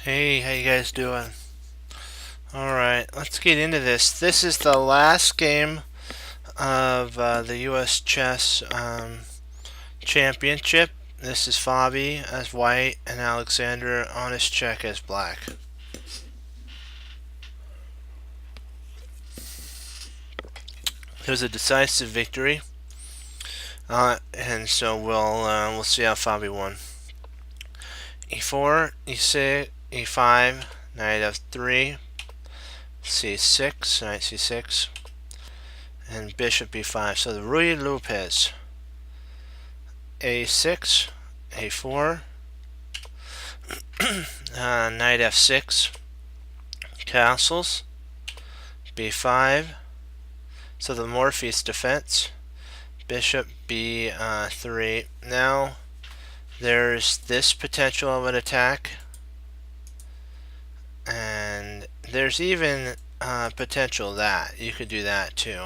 Hey, how you guys doing? Alright, let's get into this. This is the last game of the U.S. Chess Championship. This is Fabi as white and Alexander Onischek as black. It was a decisive victory, and so we'll see how Fabi won. E4, E6, E5, knight F3, C6, knight C6, and bishop B5. So the Ruy Lopez. A6, A4, knight F6, castles, B5. So the Morpheus defense, bishop B3. Now there's this potential of an attack, and there's even potential that you could do that too.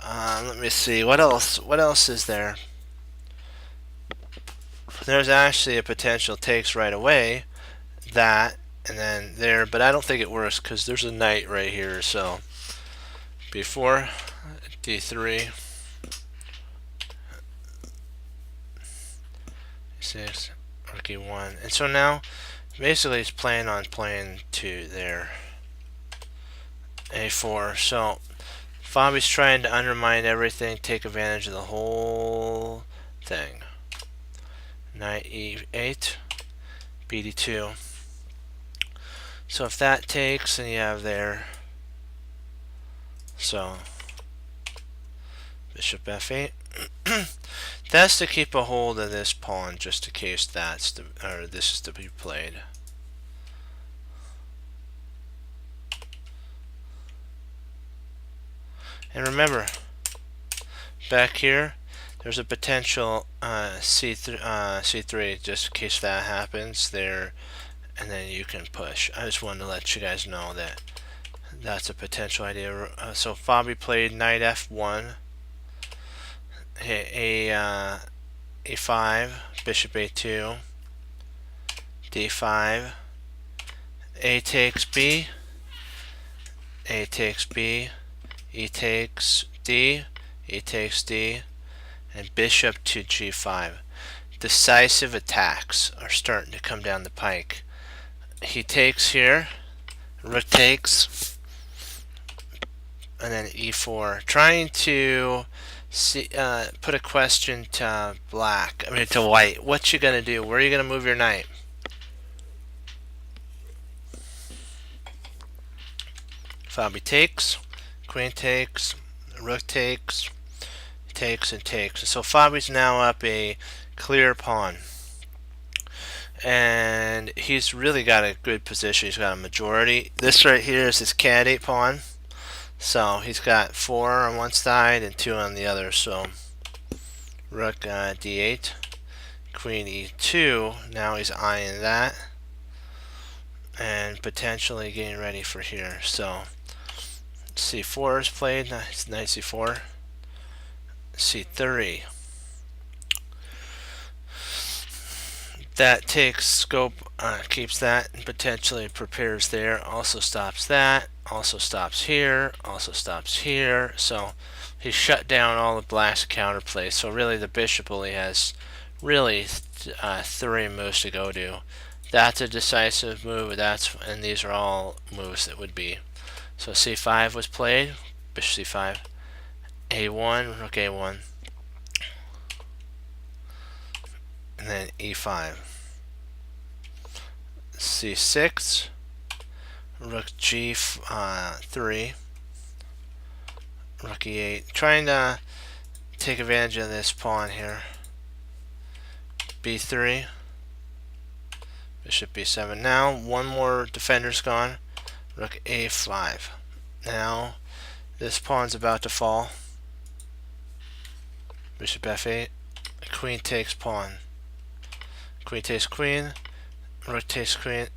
Let me see, what else is there? There's actually a potential takes right away, that, and then there, but I don't think it works because there's a knight right here. So b4, d3, 6, rook e1, and so now basically he's playing to there, a4. So Fabi's trying to undermine everything, take advantage of the whole thing. Knight e8, bd2. So if that takes, then you have there. So bishop f8. That's to keep a hold of this pawn, just in case this is to be played. And remember, back here, there's a potential C3, just in case that happens there, and then you can push. I just wanted to let you guys know that that's a potential idea. So Fabi played knight f1, a5, bishop a2, d5, a takes b, a takes b, e takes d, e takes d, and bishop to g5. Decisive attacks are starting to come down the pike. He takes here, rook takes, and then e4, trying to put a question to to white. What you gonna do? Where are you gonna move your knight? Fabi takes, queen takes, rook takes, takes, and takes. So Fabi's now up a clear pawn, and he's really got a good position. He's got a majority. This right here is his candidate pawn. So he's got 4 on one side and 2 on the other. So rook d8, queen e2. Now he's eyeing that and potentially getting ready for here. So c4 is played. Nice, knight c4, c3. That takes scope, keeps that, and potentially prepares there. Also stops that. Also stops here. Also stops here. So he shut down all the black's counterplays. So really, the bishop only has really 3 moves to go to. That's a decisive move. And these are all moves that would be. So c5 was played. Bishop c5. a1, rook a1. And then e5, c6, rook g3, rook e8, trying to take advantage of this pawn here. b3, bishop b7. Now one more defender's gone. Rook a5. Now this pawn's about to fall. Bishop f8, queen takes pawn. Queen takes queen, rook takes queen,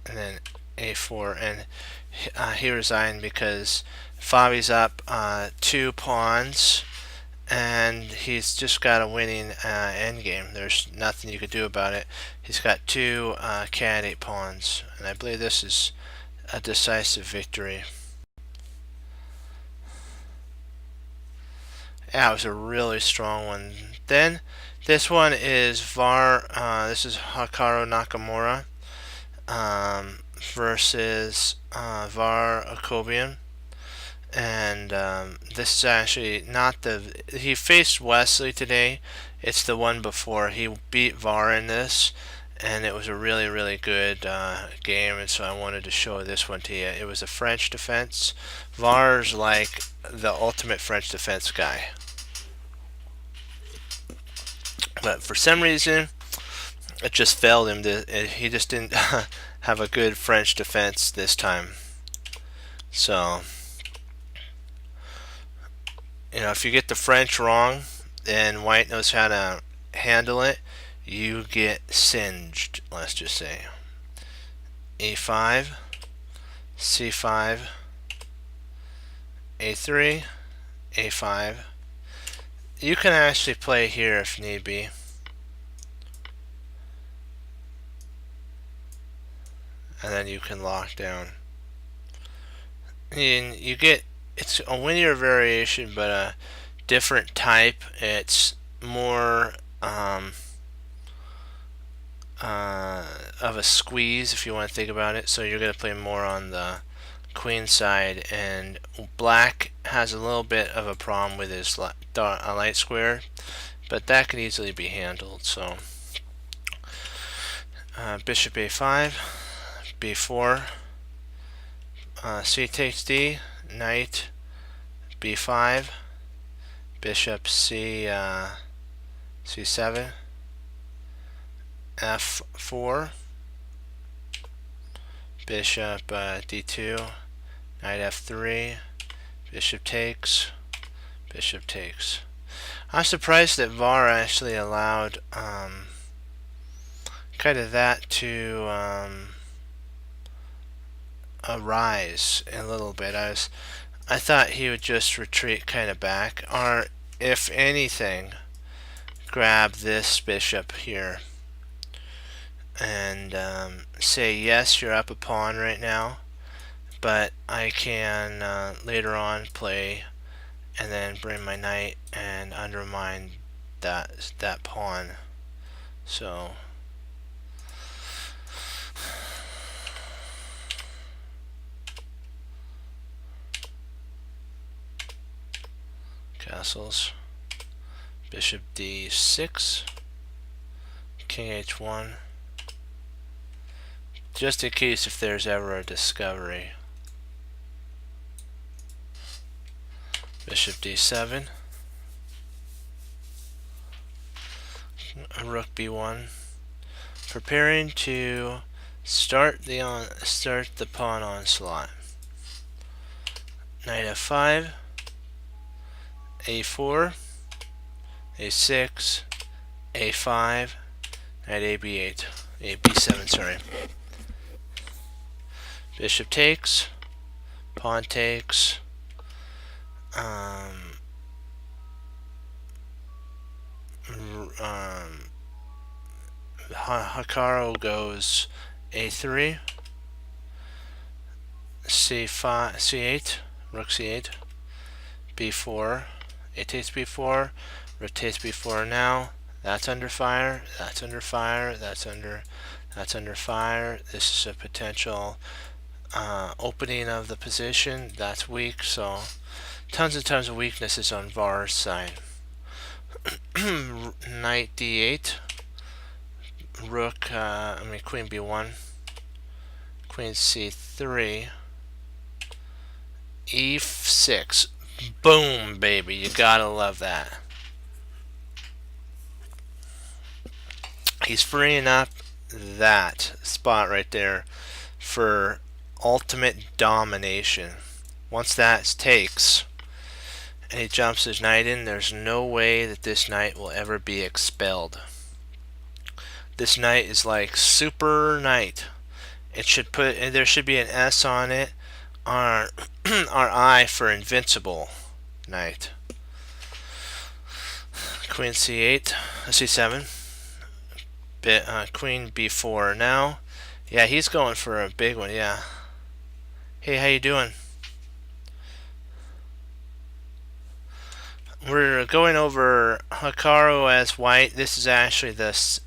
and then a4. And he resigned because Fabi's up 2 pawns, and he's just got a winning endgame. There's nothing you could do about it. He's got two candidate pawns, and I believe this is a decisive victory. Yeah, it was a really strong one. Then this one is this is Hikaru Nakamura versus Var Akobian. And this is actually not he faced Wesley today. It's the one before. He beat Var in this, and it was a really, really good game, and so I wanted to show this one to you. It was a French defense. Var's like the ultimate French defense guy. But for some reason, it just failed him. He just didn't have a good French defense this time. So, if you get the French wrong and white knows how to handle it, you get singed, let's just say. E5, C5, A3, A5. You can actually play here if need be. And then you can lock down. And you get, it's a linear variation, but a different type. It's more of a squeeze, if you want to think about it. So you're going to play more on the queen side, and black has a little bit of a problem with his light square, but that can easily be handled. So bishop a5, b4, c takes d, knight b5, bishop c7, f4, bishop d2, knight f3, bishop takes, bishop takes. I'm surprised that Var actually allowed kind of that to arise a little bit. I thought he would just retreat kind of back, or if anything, grab this bishop here and say, yes, you're up a pawn right now, but I can later on play and then bring my knight and undermine that pawn. So castles, bishop d6, king h1, just in case if there's ever a discovery. Bishop d7, rook b1, preparing to start the pawn onslaught. Knight f5, a4, a6, a5, knight ab8, ab7, sorry. Bishop takes, pawn takes, Hikaru goes a3, c5, c8, rook c8, b4, a takes b4, rook takes b4 now. That's under fire, that's under fire, that's under fire. This is a potential opening of the position. That's weak, so tons and tons of weaknesses on Var's side. Knight d8, rook, queen b1, queen c3, e6. Boom, baby, you gotta love that. He's freeing up that spot right there for ultimate domination. Once that takes and he jumps his knight in, there's no way that this knight will ever be expelled. This knight is like super knight. There should be an S on it, or I for invincible knight. Queen c8, c7. Queen b4 now. Yeah, he's going for a big one. Yeah. Hey, how you doing? We're going over Hikaru as white. This is actually this.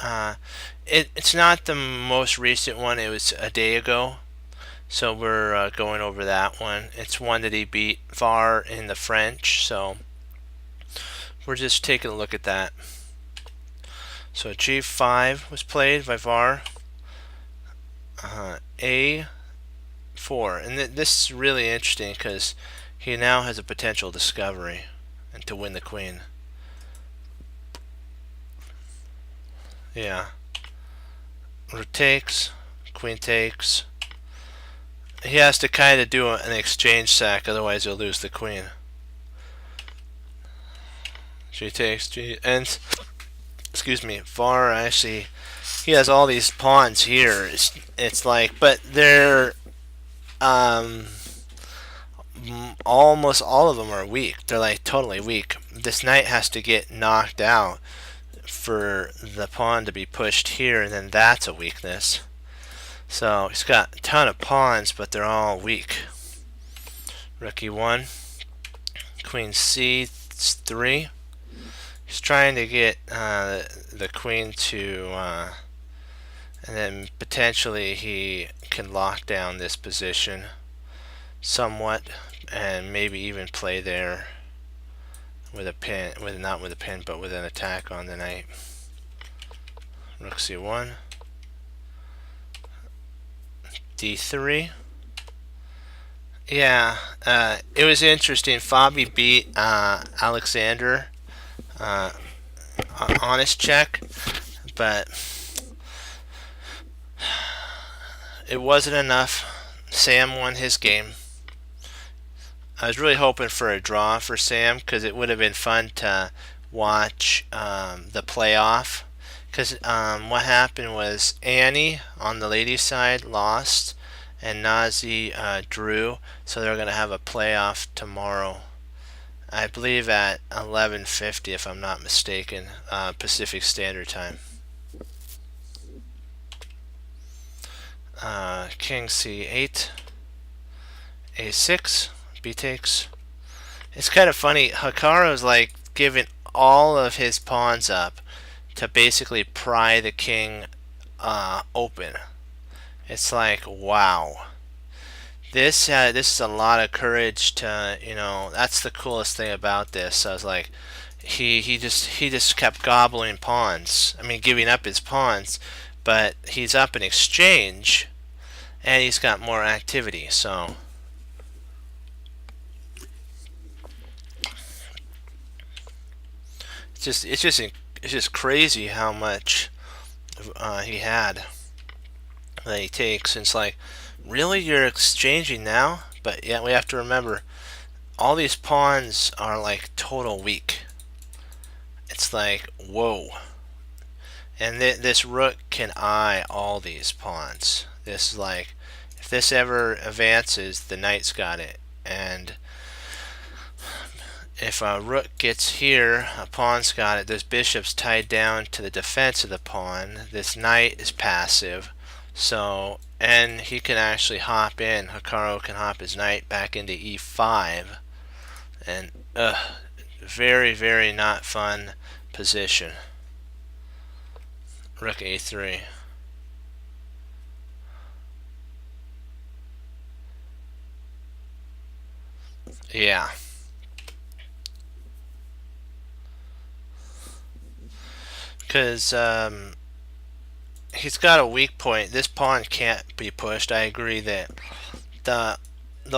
It's not the most recent one. It was a day ago. So we're going over that one. It's one that he beat VAR in the French. So we're just taking a look at that. So G5 was played by VAR. A4. And this is really interesting because he now has a potential discovery and to win the queen. Yeah. Rook takes, queen takes. He has to kind of do an exchange sack, otherwise he'll lose the queen. G takes, G, and excuse me, VAR actually, he has all these pawns here. It's like, but they're almost all of them are weak. They're like totally weak. This knight has to get knocked out for the pawn to be pushed here, and then that's a weakness. So he's got a ton of pawns, but they're all weak. Rook e1, queen c3. He's trying to get the queen to, and then potentially he can lock down this position somewhat, and maybe even play there with a pin, not with a pin, but with an attack on the knight. Rook c1, d3. Yeah, it was interesting. Fabi beat Alexander honest check, but it wasn't enough. Sam won his game. I was really hoping for a draw for Sam because it would have been fun to watch the playoff. Because what happened was Annie on the ladies' side lost, and Nazi drew, so they're going to have a playoff tomorrow. I believe at 11:50, if I'm not mistaken, Pacific Standard Time. King c8, a6, b takes. It's kind of funny. Hikaru's like giving all of his pawns up to basically pry the king open. It's like, wow. This is a lot of courage to, that's the coolest thing about this. I was like, he just kept gobbling pawns. I mean, giving up his pawns, but he's up in exchange, and he's got more activity. So it's just crazy how much he had that he takes. And it's like, really, you're exchanging now? But yeah, we have to remember, all these pawns are like total weak. It's like, whoa. And this rook can eye all these pawns. This is like, if this ever advances, the knight's got it. And if a rook gets here, a pawn's got it. This bishop's tied down to the defense of the pawn. This knight is passive. So, and he can actually hop in. Hikaru can hop his knight back into e5. And very, very not fun position. Rook a3. Yeah. Because he's got a weak point. This pawn can't be pushed. I agree that the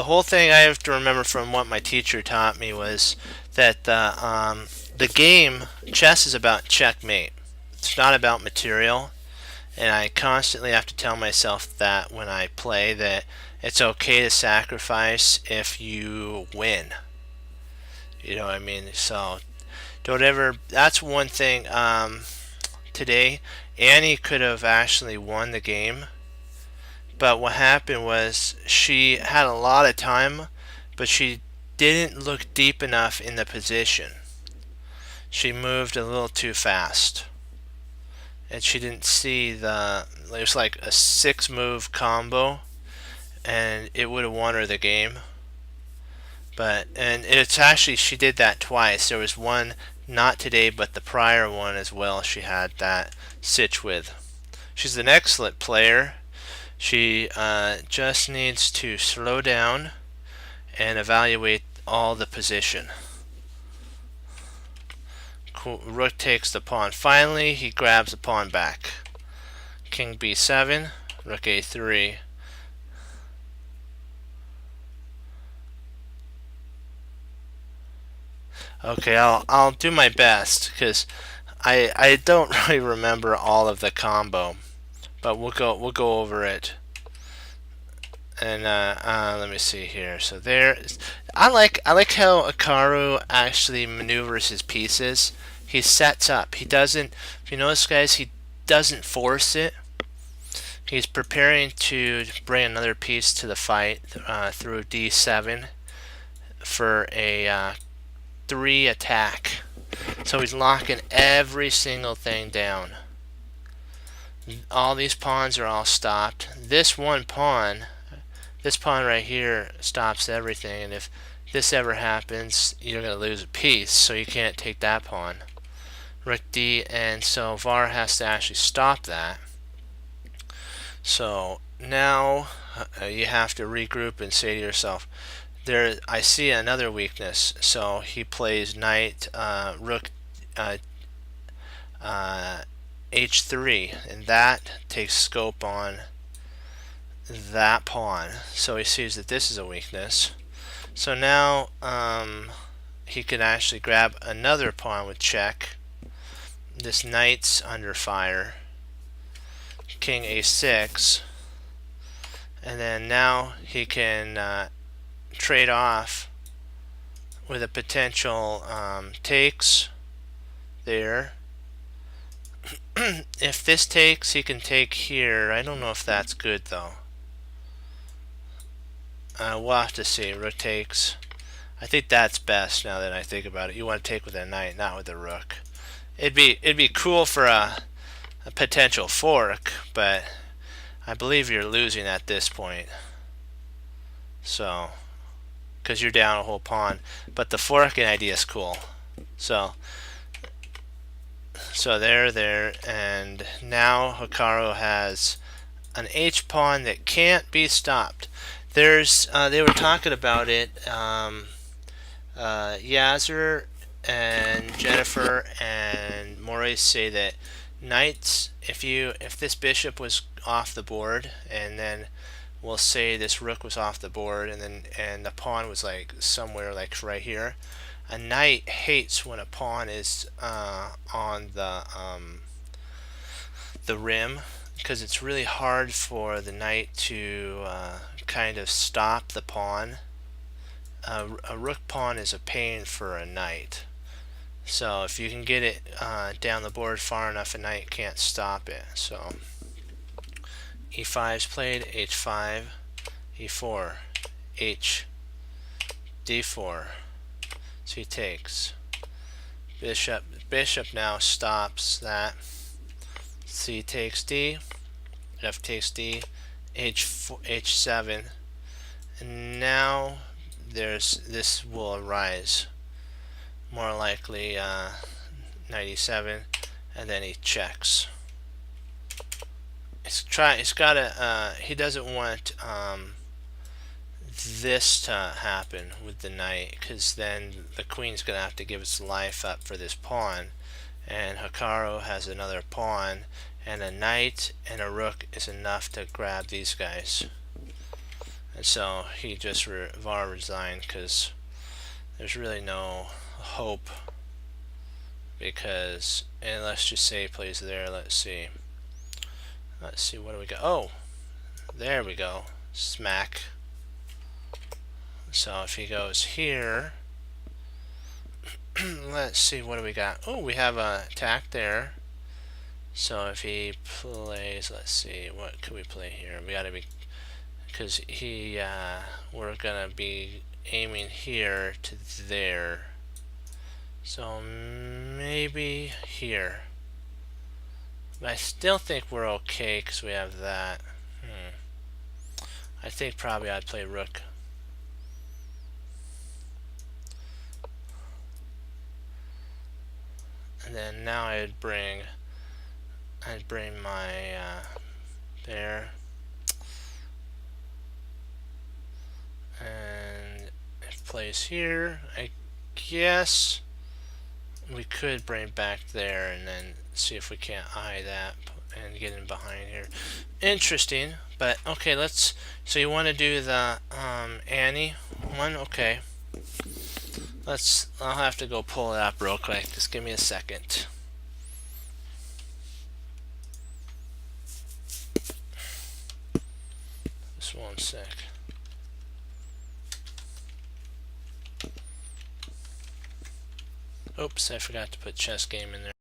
whole thing I have to remember from what my teacher taught me was that the game, chess, is about checkmate. It's not about material. And I constantly have to tell myself that when I play, that it's okay to sacrifice if you win. You know what I mean? So don't ever. That's one thing. Today, Annie could have actually won the game, but what happened was she had a lot of time, but she didn't look deep enough in the position. she moved a little too fast. And she didn't see there's like a 6-move combo, and it would have won her the game. And it's actually, she did that twice. There was one, not today, but the prior one as well, she had that sitch with. She's an excellent player. She just needs to slow down and evaluate all the position. Cool. Rook takes the pawn. Finally, he grabs the pawn back. King b7, rook a3. Okay, I'll do my best because I don't really remember all of the combo, but we'll go over it. And let me see here. So there, I like how Hikaru actually maneuvers his pieces. He sets up. He doesn't. If you notice, guys, he doesn't force it. He's preparing to bring another piece to the fight through d7 for a 3 attack. So he's locking every single thing down. All these pawns are all stopped. This pawn right here stops everything, and if this ever happens, you're going to lose a piece, so you can't take that pawn. Rook d, and so Var has to actually stop that. So now you have to regroup and say to yourself, I see another weakness. So he plays knight rook h3, and that takes scope on that pawn. So he sees that this is a weakness. So now he can actually grab another pawn with check. This knight's under fire. King a6, and then now he can trade off with a potential takes there. If this takes, he can take here. I don't know if that's good though. We'll have to see. Rook takes. I think that's best now that I think about it. You want to take with a knight, not with a rook. It'd be cool for a potential fork, but I believe you're losing at this point. So, because you're down a whole pawn, but the forking idea is cool. So there, and now Hikaru has an H pawn that can't be stopped. There's they were talking about it. Yasser and Jennifer and Maurice say that knights, if this bishop was off the board, and then we'll say this rook was off the board, and the pawn was like somewhere like right here, a knight hates when a pawn is on the rim, because it's really hard for the knight to kind of stop the pawn. A rook pawn is a pain for a knight. So if you can get it down the board far enough, a knight can't stop it. So e5 is played, h5, e4, h, d4. So he takes. Bishop now stops that. C takes d, f takes d, h7, and now this will arise. More likely 97, and then he checks. He doesn't want this to happen with the knight, because then the queen's gonna have to give its life up for this pawn, and Hikaru has another pawn, and a knight and a rook is enough to grab these guys. And so he just Var resigned, because there's really no hope, because, and let's just say he plays there. Let's see what do we got. Oh, there we go, smack. So if he goes here, let's see, what do we got. Oh, we have a attack there. So if he plays, let's see, what could we play here? We gotta be, because we're gonna be aiming here to there. So maybe here. But I still think we're okay because we have that. I think probably I'd play rook. And then now I'd bring my there, and it plays here. I guess we could bring back there and then see if we can't eye that and get in behind here. Interesting, but okay, let's. So you want to do the Annie one? Okay. I'll have to go pull it up real quick. Just give me a second. Just 1 sec. Oops, I forgot to put chess game in there.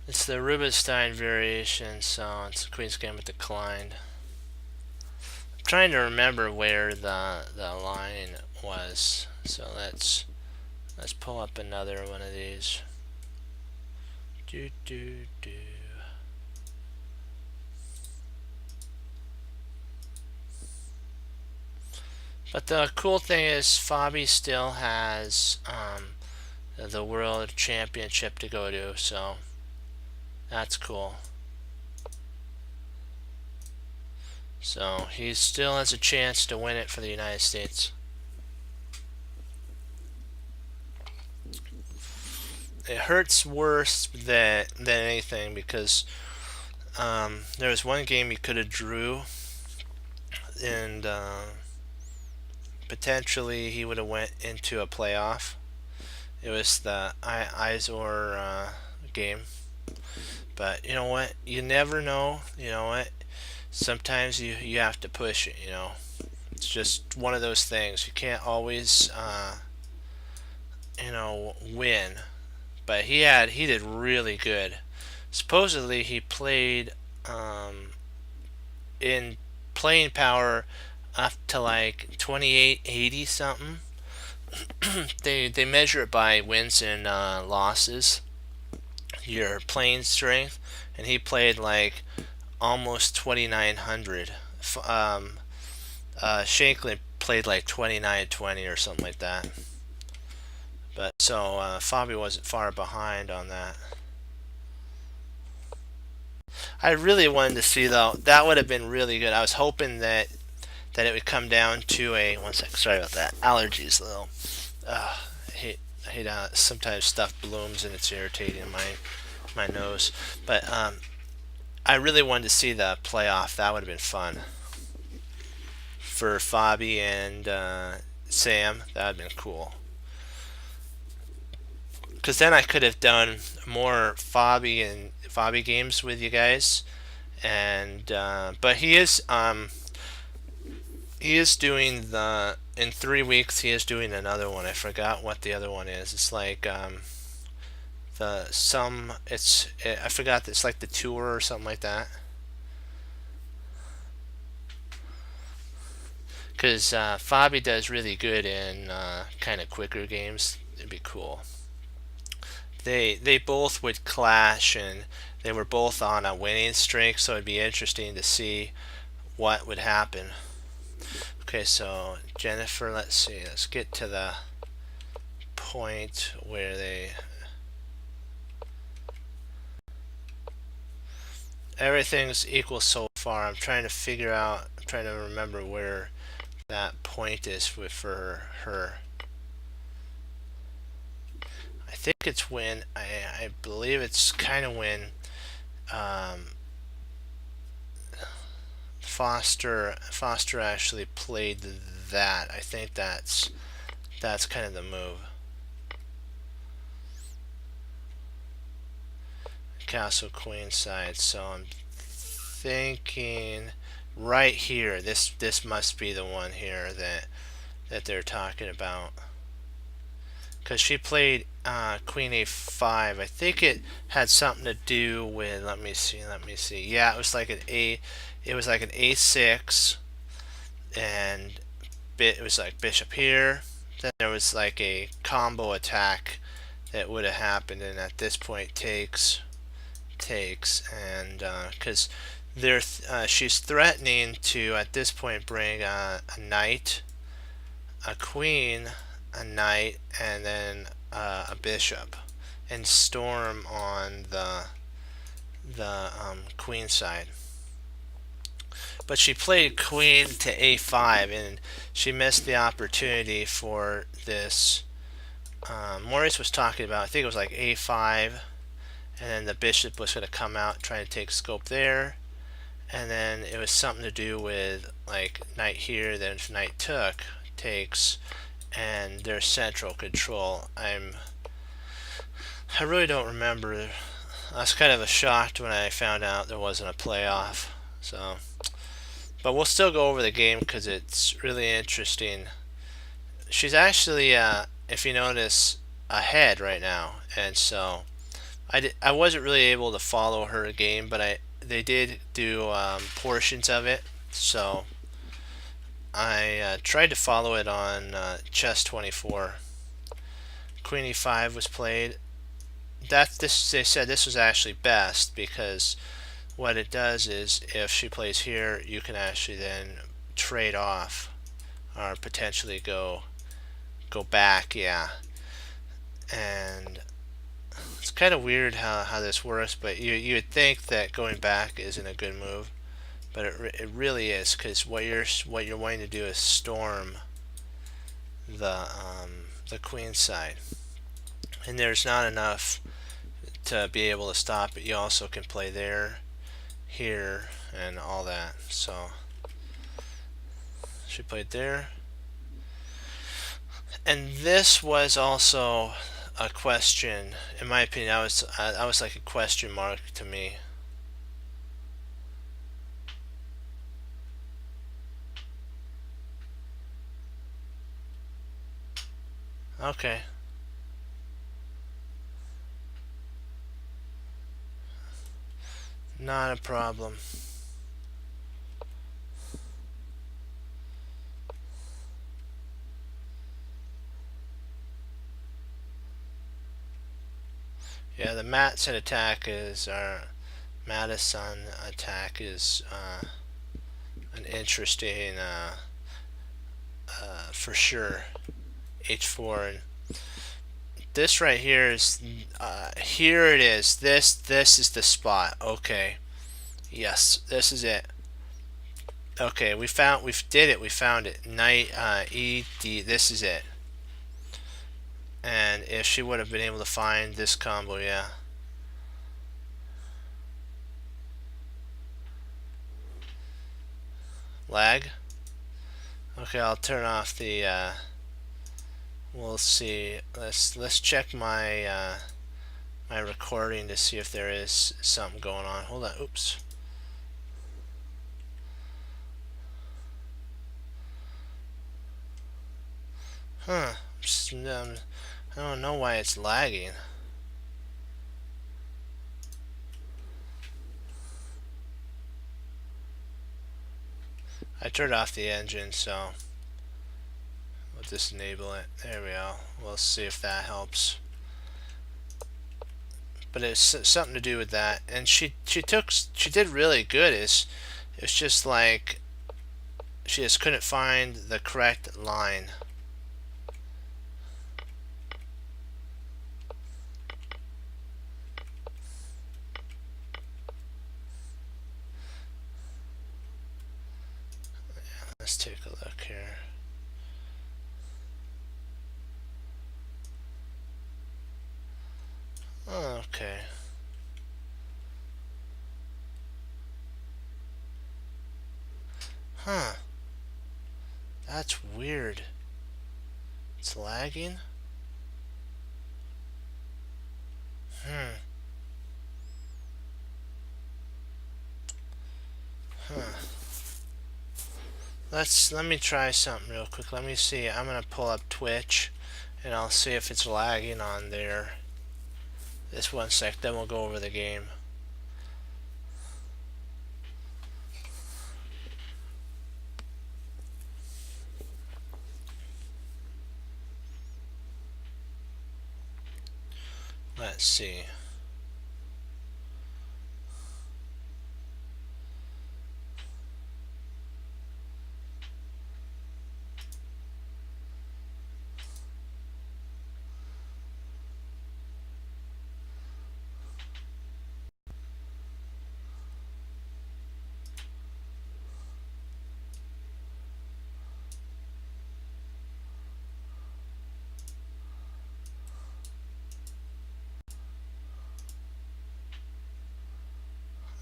It's the Rubinstein variation, so it's the Queen's Gambit declined. I'm trying to remember where the line was, so let's pull up another one of these. Do do do. But the cool thing is, Fabi still has the World Championship to go to, so that's cool. So he still has a chance to win it for the United States. It hurts worse than anything because there was one game he could have drew, and potentially he would have went into a playoff. It was the Izor game. But you know what? You never know. You know what? Sometimes you have to push it. You know, it's just one of those things. You can't always win. But he did really good. Supposedly he played in playing power up to like 2880 something. They measure it by wins and losses, your playing strength, and he played like almost 2900. Shankly played like 2920 or something like that. But so Fabi wasn't far behind on that. I really wanted to see though. That would have been really good. I was hoping that it would come down to a 1 sec. Sorry about that. Allergies though. I hate sometimes stuff blooms and it's irritating my nose. But I really wanted to see the playoff. That would have been fun for Fabi and Sam. That would have been cool. Because then I could have done more Fabi games with you guys, and but he is doing the in 3 weeks. He is doing another one. I forgot what the other one is. It's like I forgot. It's like the tour or something like that. Because Fabi does really good in kind of quicker games. It'd be cool. They both would clash, and they were both on a winning streak, so it'd be interesting to see what would happen. Okay, so Jennifer, let's see. Let's get to the point where everything's equal so far. I'm trying to remember where that point is for her. I think it's when I believe it's kind of when Foster actually played that. I think that's kind of the move. Castle Queen side. So I'm thinking right here. This must be the one here that they're talking about. Because she played Queen A5. I think it had something to do with. Let me see. Yeah, it was like an A6, and it was like bishop here. Then there was like a combo attack that would have happened, and at this point takes, and because she's threatening to at this point bring a knight, a queen, a knight, and then a bishop, and storm on the queen side. But she played queen to a5, and she missed the opportunity for this. Maurice was talking about, I think it was like a5, and then the bishop was going to come out trying to take scope there, and then it was something to do with like knight here, then if knight takes, and their central control. I really don't remember. I was kind of shocked when I found out there wasn't a playoff. So, but we'll still go over the game because it's really interesting. She's actually, if you notice, ahead right now, and so I wasn't really able to follow her game, but they did do portions of it, so I tried to follow it on Chess24. Queen E5 was played. They said this was actually best because what it does is if she plays here, you can actually then trade off or potentially go back, yeah. And it's kind of weird how this works, but you would think that going back isn't a good move, but it really is, because what you're wanting to do is storm the queen side, and there's not enough to be able to stop it. You also can play there, here, and all that. So she played there, and this was also a question, in my opinion. I was like a question mark to me. Okay. Not a problem. Yeah, the Madison attack is Madison attack is an interesting for sure. H4, and this right here is here it is. This is the spot. Okay. Yes, this is it. Okay, we did it. We found it. Knight ED. This is it. And if she would have been able to find this combo, yeah. Lag. Okay, I'll turn off the. We'll see. Let's check my my recording to see if there is something going on. Hold on. Oops. Huh. I don't know why it's lagging. I turned off the engine, so we'll just enable it. There we go. We'll see if that helps. But it's something to do with that. And she did really good. It's just like she just couldn't find the correct line. Let's take a look here. Oh, okay. Huh. That's weird. It's lagging? Let me try something real quick. Let me see. I'm gonna pull up Twitch and I'll see if it's lagging on there. Just one sec, then we'll go over the game. Let's see.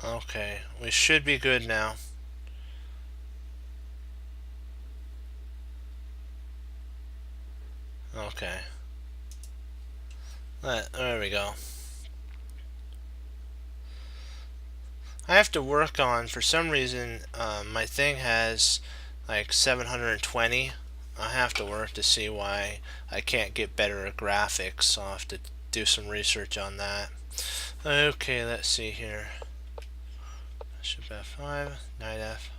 Okay, we should be good now. Okay. There we go. I have to work on, for some reason, my thing has like 720. I have to work to see why I can't get better at graphics. I'll have to do some research on that. Okay, let's see here. Bishop f5, knight f.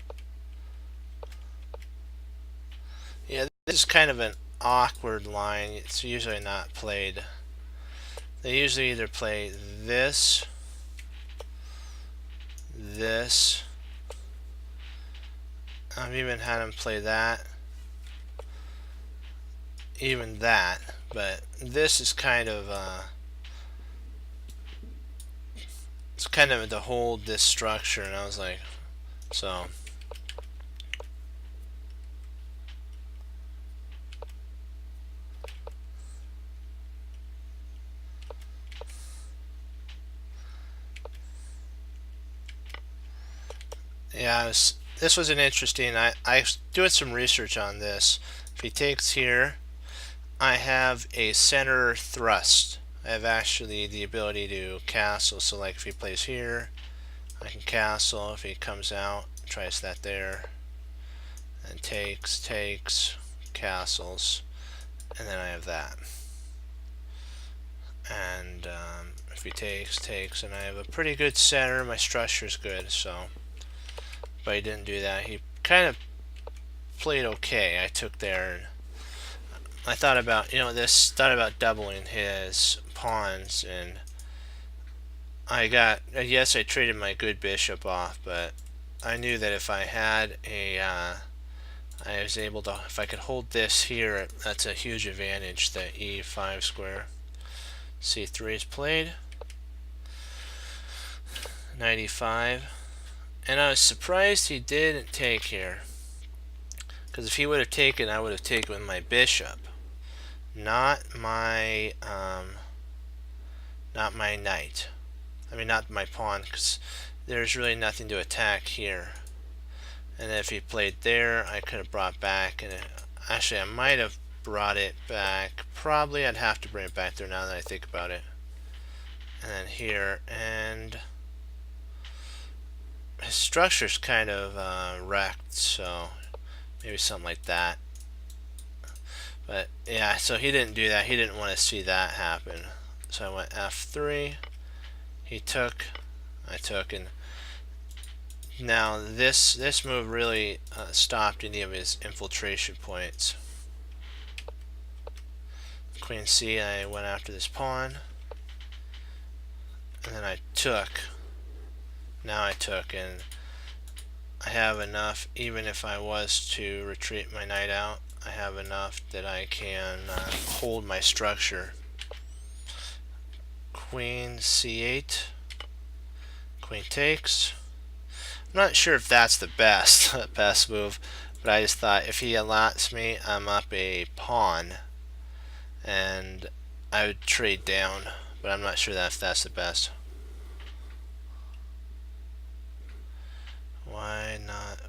Yeah, this is kind of an awkward line. It's usually not played. They usually either play this, this. I've even had them play that, even that, but this is kind of it's kind of to hold this structure, and I was like, so yeah, this was an interesting. I was doing some research on this. If he takes here, I have a center thrust. I have actually the ability to castle. So like if he plays here, I can castle. If he comes out, tries that there, and takes, castles, and then I have that. And if he takes, and I have a pretty good center. My structure's good, so. But he didn't do that. He kind of played okay. I took there. I thought about, thought about doubling his pawns, and yes, I traded my good bishop off, but I knew that if I had I was able to, if I could hold this here, that's a huge advantage, the e5 square. c3 is played. 95. And I was surprised he didn't take here. Because if he would have taken, I would have taken with my bishop. Not my knight. I mean, not my pawn, because there's really nothing to attack here. And if he played there, I could have brought back, and actually I might have brought it back. Probably I'd have to bring it back there now that I think about it. And then here, and his structure's kind of wrecked, so maybe something like that. But yeah, so he didn't do that. He didn't want to see that happen. So I went f3. He took. I took, and now this move really stopped any of his infiltration points. Queen C. I went after this pawn, and then I took. Now I took, and I have enough. Even if I was to retreat my knight out, I have enough that I can hold my structure. Queen c8. Queen takes. I'm not sure if that's the best move, but I just thought if he allots me, I'm up a pawn, and I would trade down. But I'm not sure that if that's the best. Why not?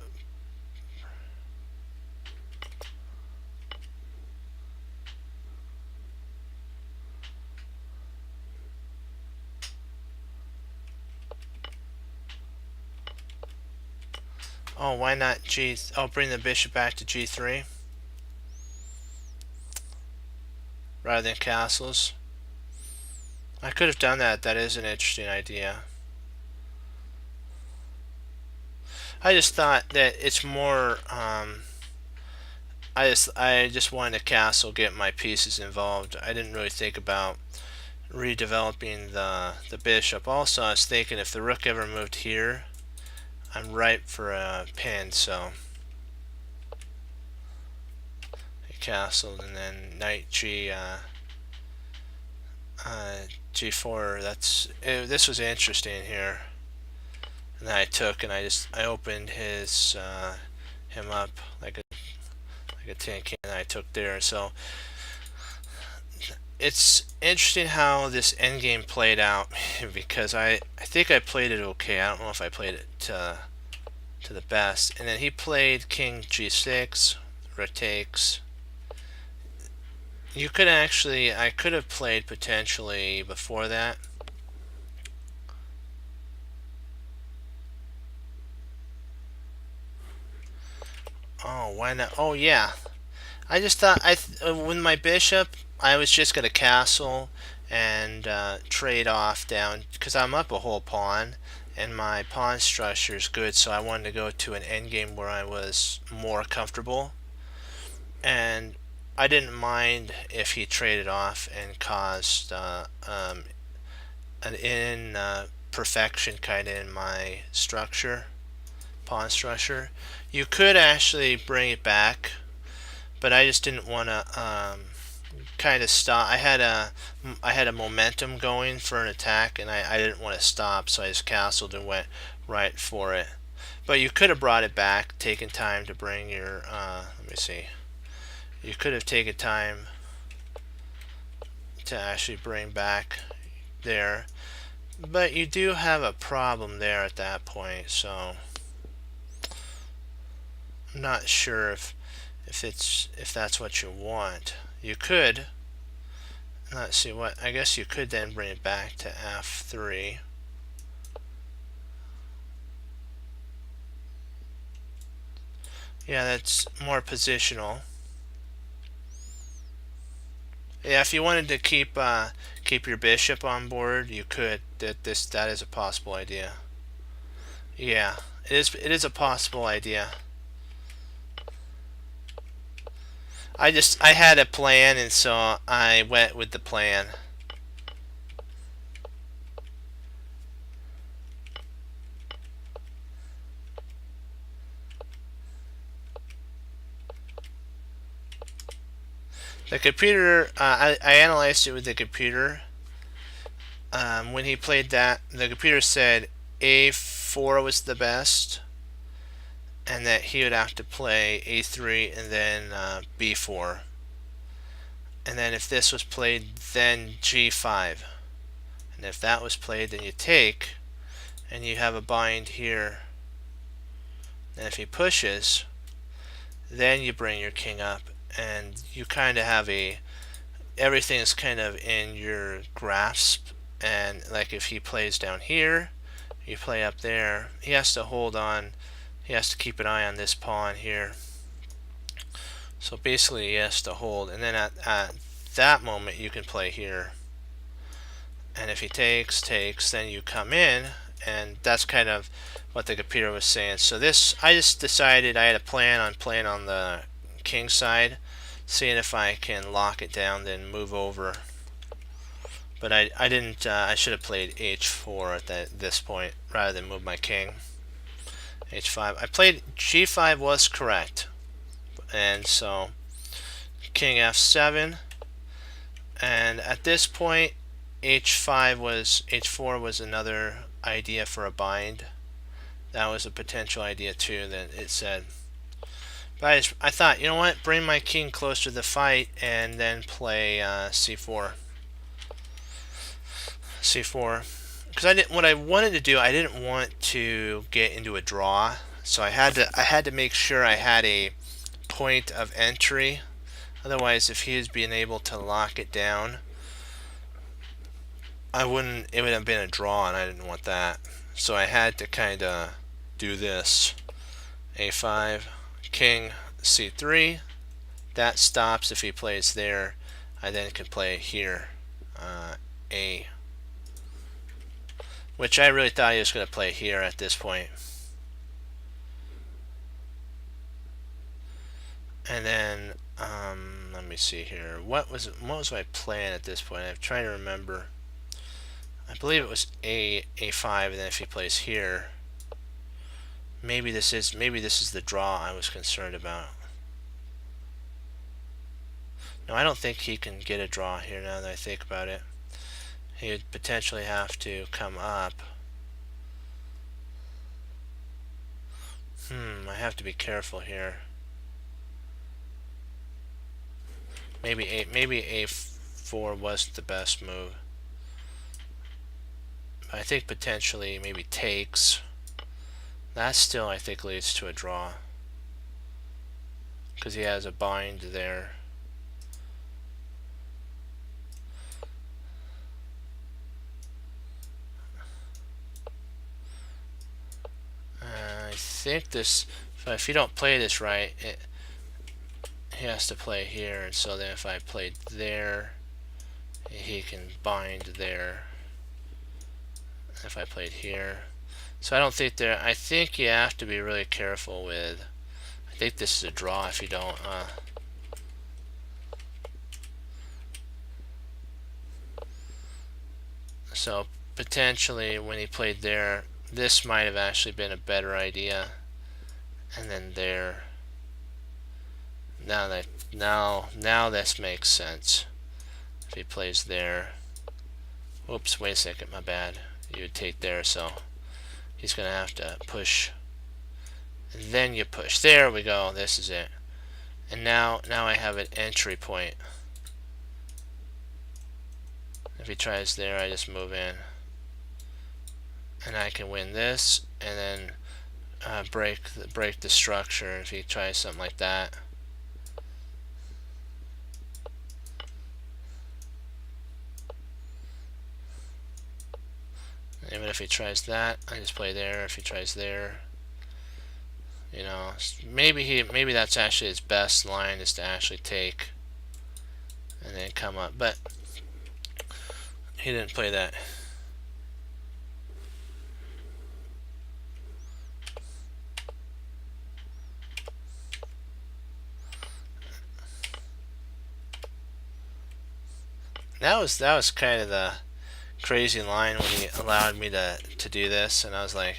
Oh, why not G? Oh, bring the bishop back to G3 rather than castles. I could have done that. That is an interesting idea. I just thought that it's more. I just wanted a castle, get my pieces involved. I didn't really think about redeveloping the bishop. Also, I was thinking if the rook ever moved here, I'm ripe for a pin. So castle and then knight G4. This was interesting here. And then I took and I opened him up like a tin can, and I took there. So it's interesting how this endgame played out because I think I played it okay. I don't know if I played it to the best. And then he played king G6, rook takes. You could actually, I could have played potentially before that. Oh, why not? Oh, yeah. I just thought with my bishop, I was just gonna castle and trade off down because I'm up a whole pawn, and my pawn structure is good. So I wanted to go to an endgame where I was more comfortable, and I didn't mind if he traded off and caused an imperfection kind of in my structure, pawn structure. You could actually bring it back, but I just didn't want to kind of stop. I had a momentum going for an attack, and I didn't want to stop, so I just castled and went right for it. But you could have brought it back, taken time to bring your. Let me see. You could have taken time to actually bring back there, but you do have a problem there at that point. So I'm not sure if that's what you want. You could. Let's see what. I guess you could then bring it back to F3. Yeah, that's more positional. Yeah, if you wanted to keep your bishop on board, you could. That is a possible idea. Yeah, it is a possible idea. I had a plan, and so I went with the plan. The computer, I analyzed it with the computer. When he played that, the computer said A4 was the best, and that he would have to play A3 and then B4. And then if this was played, then G5. And if that was played, then you take, and you have a bind here. And if he pushes, then you bring your king up, and you kind of have everything is kind of in your grasp. And like if he plays down here, you play up there, he has to hold on, he has to keep an eye on this pawn here. So basically he has to hold, and then at that moment you can play here. And if he takes, then you come in, and that's kind of what the computer was saying. So this, I just decided I had a plan on playing on the king side, seeing if I can lock it down, then move over. But I didn't. I should have played H4 at this point rather than move my king. H5. I played G5 was correct, and so king F7. And at this point, H4 was another idea for a bind. That was a potential idea too that it said. But I thought, you know what, bring my king closer to the fight and then play C4. Because what I wanted to do, I didn't want to get into a draw, so I had to make sure I had a point of entry. Otherwise, if he was being able to lock it down, it would have been a draw, and I didn't want that. So I had to kind of do this a5, king c3. That stops if he plays there. I then can play here, a, which I really thought he was going to play here at this point. And then let me see here. What was my plan at this point? I'm trying to remember. I believe it was a5, and then if he plays here, maybe this is the draw I was concerned about. No, I don't think he can get a draw here now that I think about it. He would potentially have to come up. I have to be careful here. Maybe a4 wasn't the best move. I think potentially maybe takes. That still, I think, leads to a draw because he has a bind there. I think this, if you don't play this right, he has to play here, and so then if I played there, he can bind there. If I played here, so I don't think there. I think you have to be really careful with. I think this is a draw if you don't. So potentially when he played there, this might have actually been a better idea. And then there. Now this makes sense. If he plays there. Whoops, wait a second, my bad. You would take there, so he's gonna have to push. And then you push. There we go, this is it. And now I have an entry point. If he tries there, I just move in. And I can win this, and then break the structure if he tries something like that. Even if he tries that, I just play there. If he tries there, you know, maybe that's actually his best line, is to actually take and then come up, but he didn't play that. That was kind of the crazy line when he allowed me to do this, and I was like,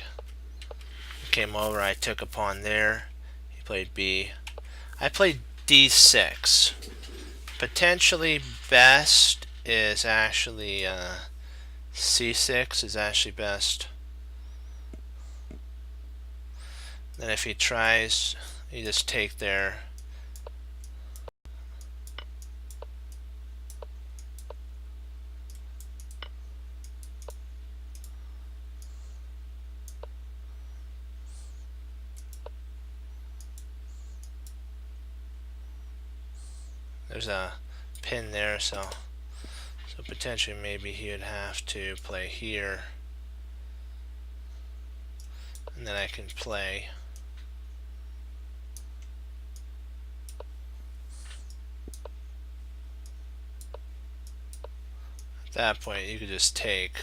came over, I took a pawn there, he played B, I played D6. Potentially best is actually C6 is actually best. Then if he tries, you just take there. There's a pin there, so potentially maybe he would have to play here, and then I can play. At that point, you could just take.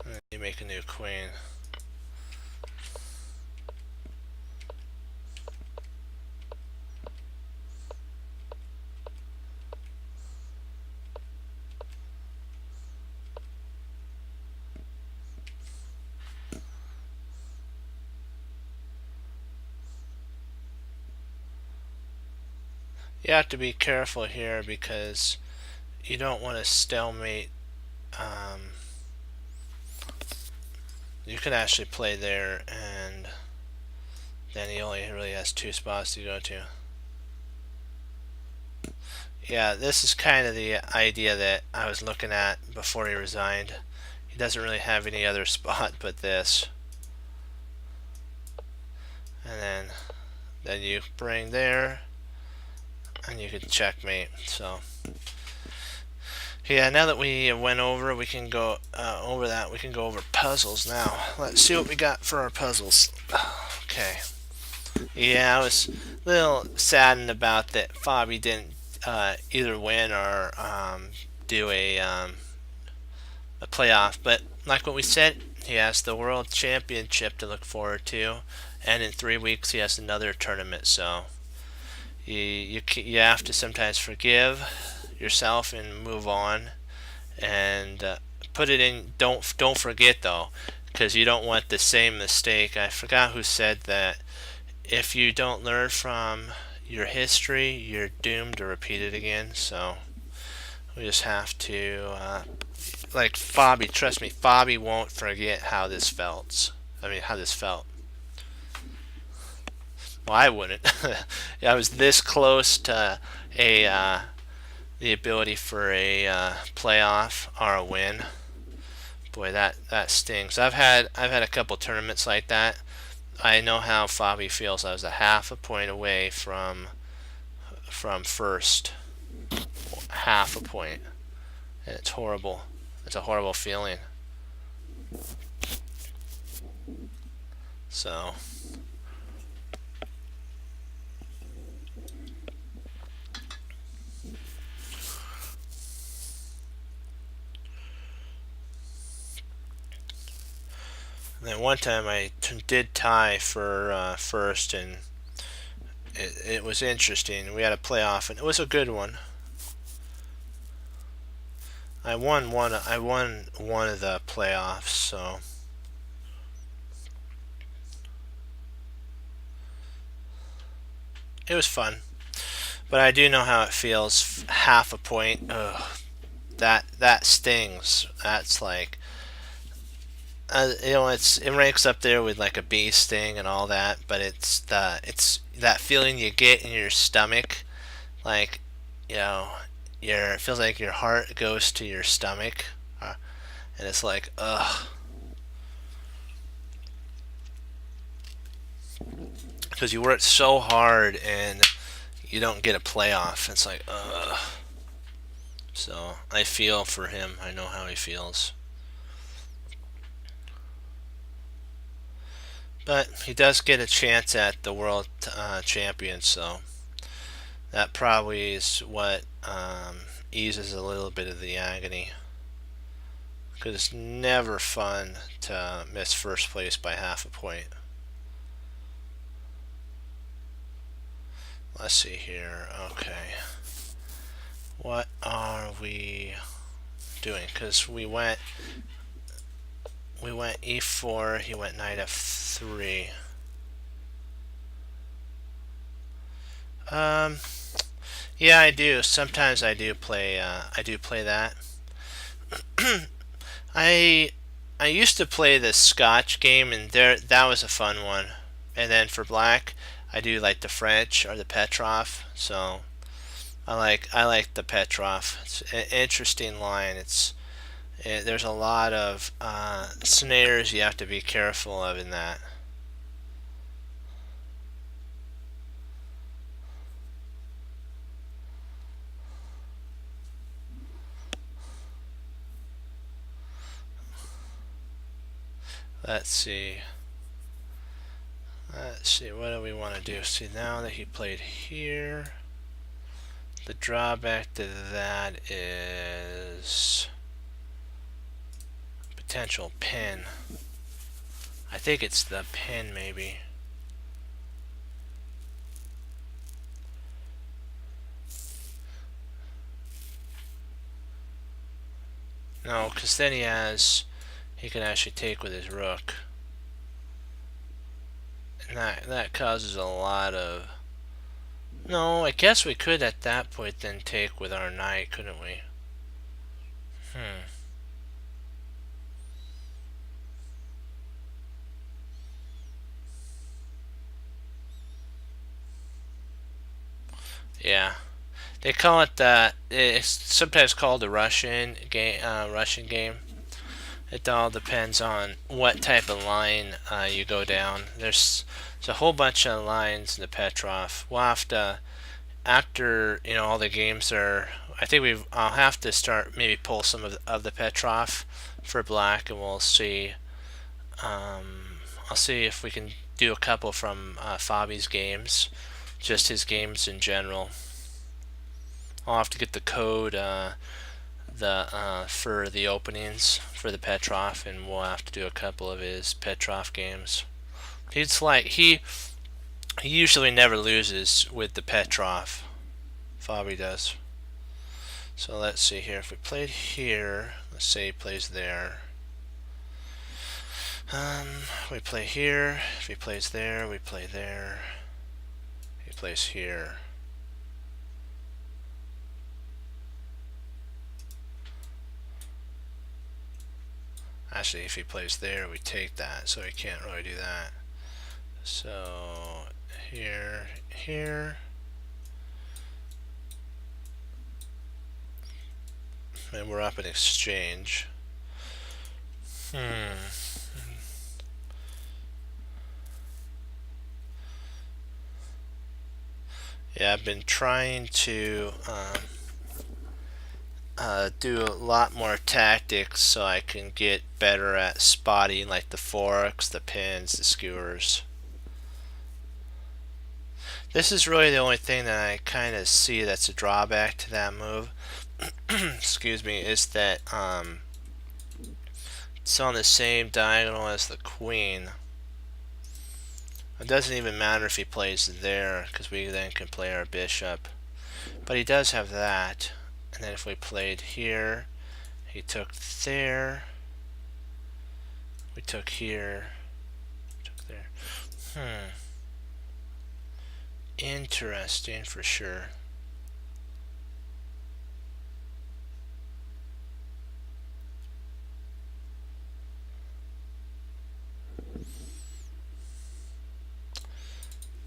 And then you make a new queen. You have to be careful here because you don't want to stalemate. You could actually play there, and then he only really has 2 spots to go to. Yeah, this is kind of the idea that I was looking at before he resigned. He doesn't really have any other spot but this. And then you bring there, and you can checkmate. So Yeah, now that we went over, we can go over that. We can go over puzzles now. Let's see what we got for our puzzles. Okay. Yeah, I was a little saddened about that Fabi didn't either win or do a playoff. But like what we said, he has the World Championship to look forward to, and in 3 weeks he has another tournament. So you have to sometimes forgive yourself and move on, and put it in. Don't forget though, because you don't want the same mistake. I forgot who said that. If you don't learn from your history, you're doomed to repeat it again. So we just have to, like Fabi. Trust me, Fabi won't forget how this felt. How this felt. Well, I wouldn't. I was this close to the ability for a playoff or a win. Boy, that stings. I've had a couple tournaments like that. I know how Fabi feels. I was a half a point away from first, half a point, and it's horrible. It's a horrible feeling. So. And then one time I did tie for first, and it was interesting. We had a playoff, and it was a good one. I won one. I won one of the playoffs, so it was fun. But I do know how it feels. Half a point. Ugh, that stings. That's like, it ranks up there with like a bee sting and all that. But it's that feeling you get in your stomach, like, it feels like your heart goes to your stomach, and it's like, ugh. Because you work so hard and you don't get a playoff. It's like, ugh. So I feel for him. I know how he feels. But he does get a chance at the world champion, so that probably is what eases a little bit of the agony. Because it's never fun to miss first place by half a point. Let's see here. Okay. What are we doing? Because we went e4, he went knight f3. Yeah, I do. Sometimes I do play that. I used to play the Scotch game, and that was a fun one. And then for black, I do like the French or the Petrov. So I like the Petrov. It's an interesting line. There's a lot of snares you have to be careful of in that. Let's see. What do we want to do? See, now that he played here, the drawback to that is potential pin. I think it's the pin, maybe. No, because then he can actually take with his rook. And that causes a lot of... No, I guess we could at that point then take with our knight, couldn't we? Yeah. They call it it's sometimes called the Russian game. It all depends on what type of line you go down. There's a whole bunch of lines in the Petrov. We'll have to after all the games are, I think I'll have to start maybe pull some of the Petrov for black, and we'll see. I'll see if we can do a couple from Fabi's games, just his games in general. I'll have to get the code for the openings for the Petrov, and we'll have to do a couple of his Petrov games. He usually never loses with the Petrov. Fabi does. So let's see here. If we played here, let's say he plays there. We play here. If he plays there, we play there. He plays here. Actually, if he plays there, we take that, so he can't really do that. So here, here. And we're up in exchange. Yeah, I've been trying to do a lot more tactics so I can get better at spotting like the forks, the pins, the skewers. This is really the only thing that I kind of see that's a drawback to that move. Excuse me, is that it's on the same diagonal as the queen. It doesn't even matter if he plays there, because we then can play our bishop. But he does have that. And then if we played here, he took there. We took here. Took there. Interesting for sure.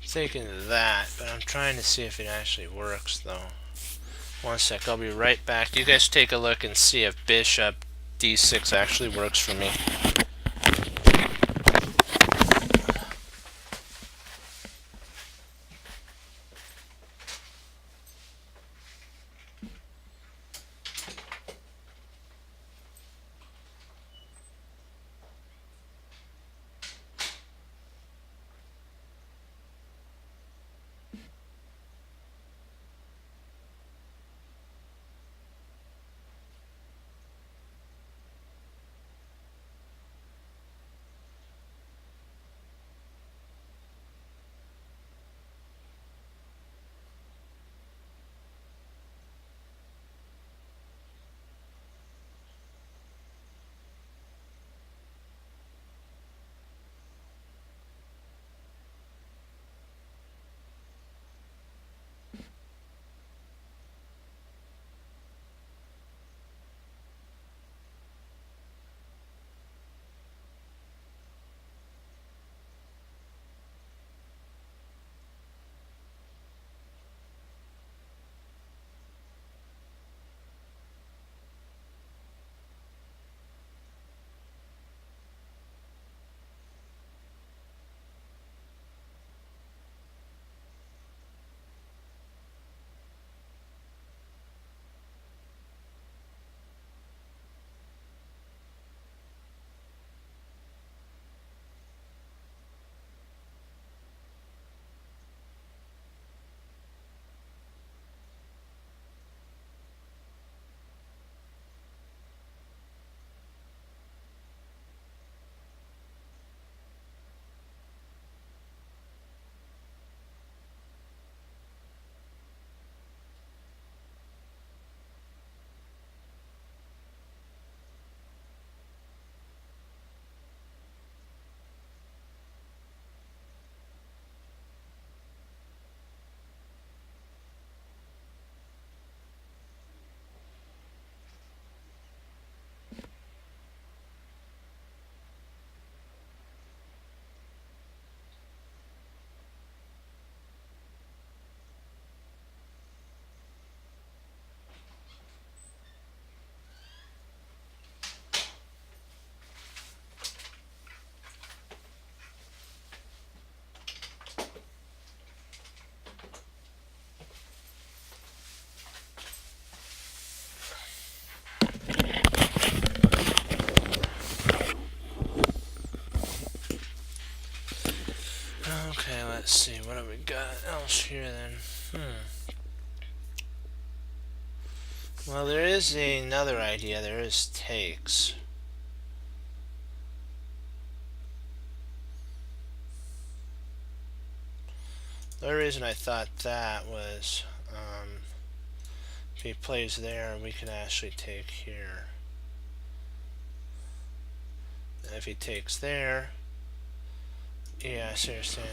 Thinking of that, but I'm trying to see if it actually works though. One sec, I'll be right back. You guys take a look and see if bishop d6 actually works for me. we got else here then? Well, there is another idea. There is takes. The only reason I thought that was if he plays there, we can actually take here. And if he takes there, yeah, seriously.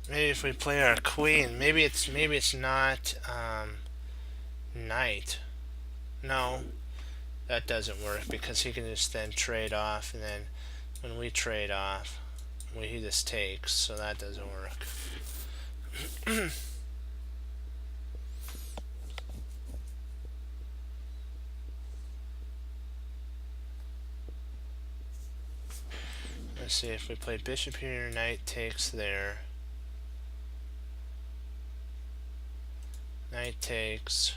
Maybe if we play our queen, maybe it's not knight. No, that doesn't work because he can just then trade off, and then when we trade off, he just takes, so that doesn't work. Let's see, if we play bishop here, knight takes there. Knight takes.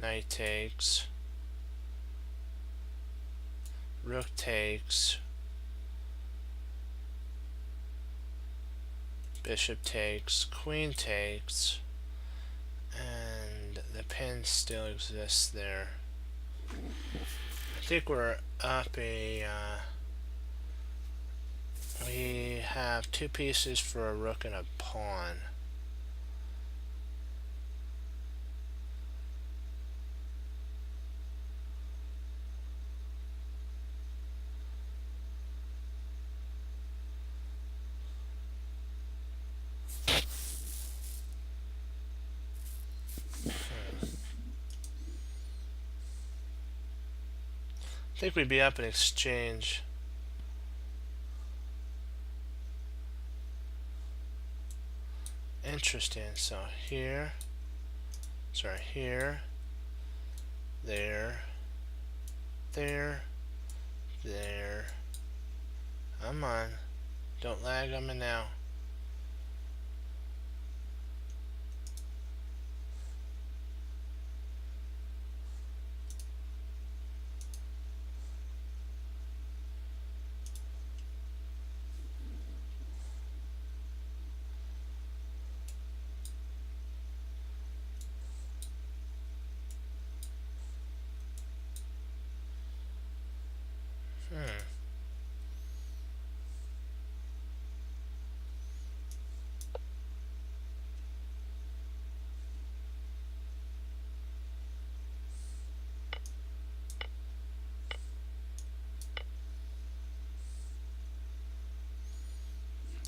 Knight takes. Rook takes. Bishop takes. Queen takes. And the pin still exists there. I think we're up a... we have two pieces for a rook and a pawn. I think we'd be up in exchange. Interesting. So here, sorry, here, there, there, there. I'm on. Don't lag on me now.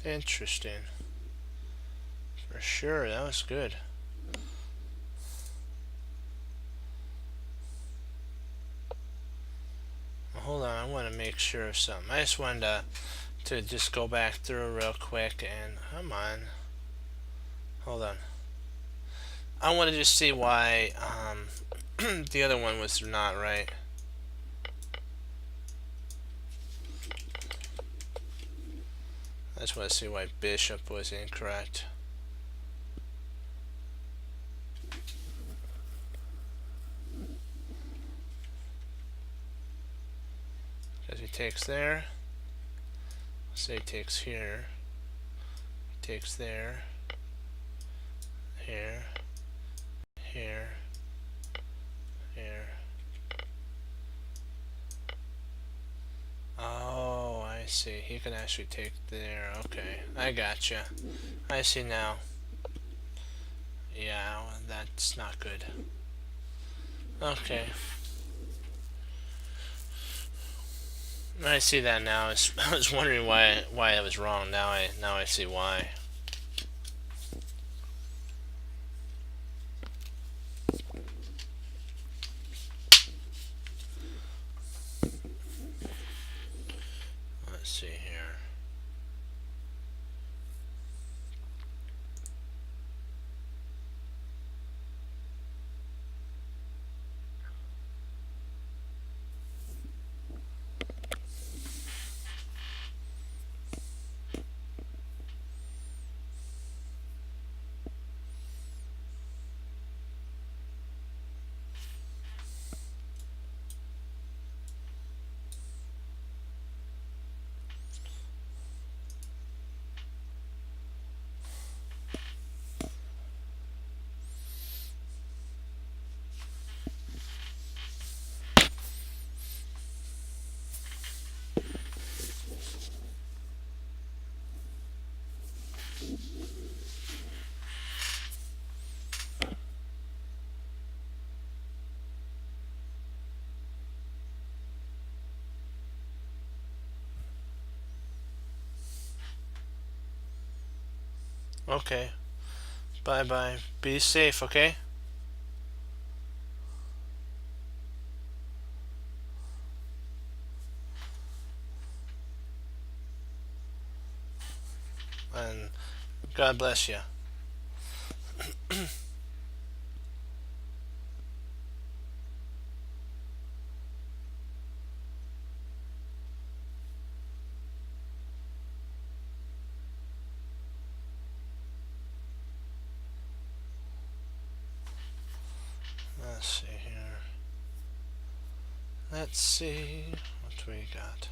Interesting. For sure, that was good. Well, hold on, I want to make sure of something. I just wanted to just go back through real quick and come on. Hold on. I want to just see why the other one was not right. I just want to see why bishop was incorrect. Because he takes there. Say he takes here. He takes there. Here. Here. Here. Oh, I see. He can actually take there. Okay, I gotcha. I see now. Yeah, well, that's not good. Okay. I see that now. I was wondering why I was wrong. Now I see why. Let's see here. Okay. Bye bye. Be safe, okay? And God bless you. Let's see here. Let's see what we got.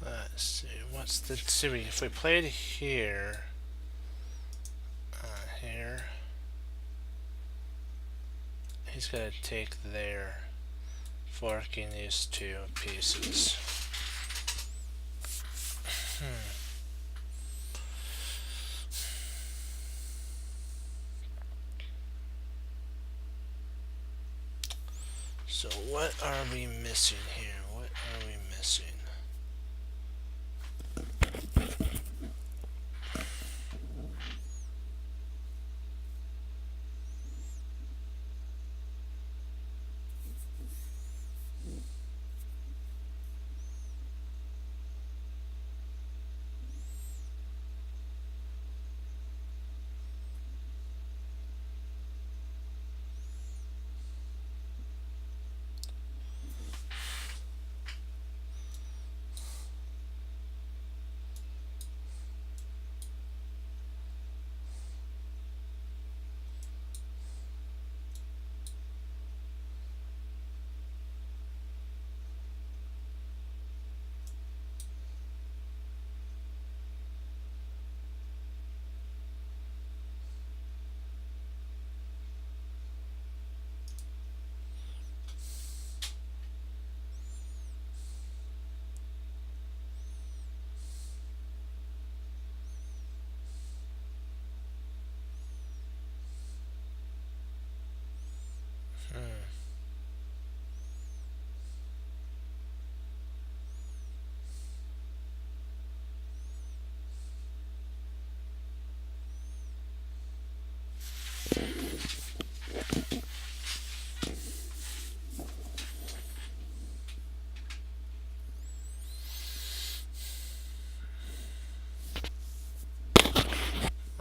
Let's see. What's the series? If we played here, here, he's gonna take there, forking these two pieces. So what are we missing here? What are we missing?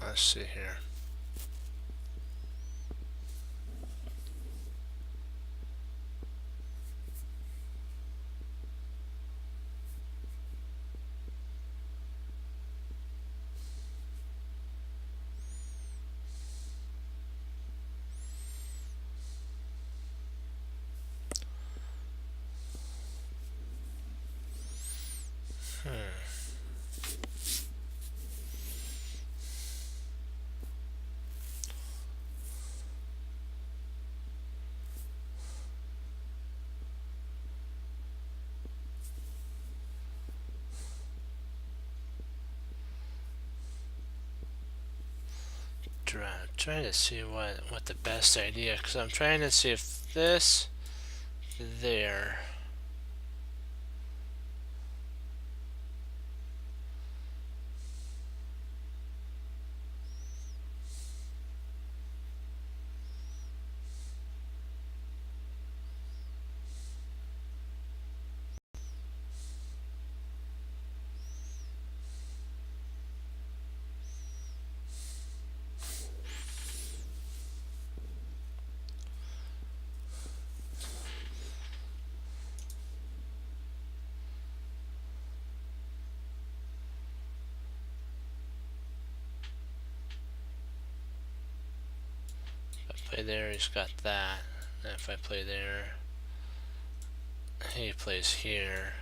Let's see here. Trying to see what the best idea, because I'm trying to see if this there. If I play there, he's got that. And if I play there, he plays here.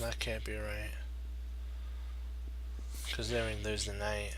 That can't be right. Because then we lose the knight.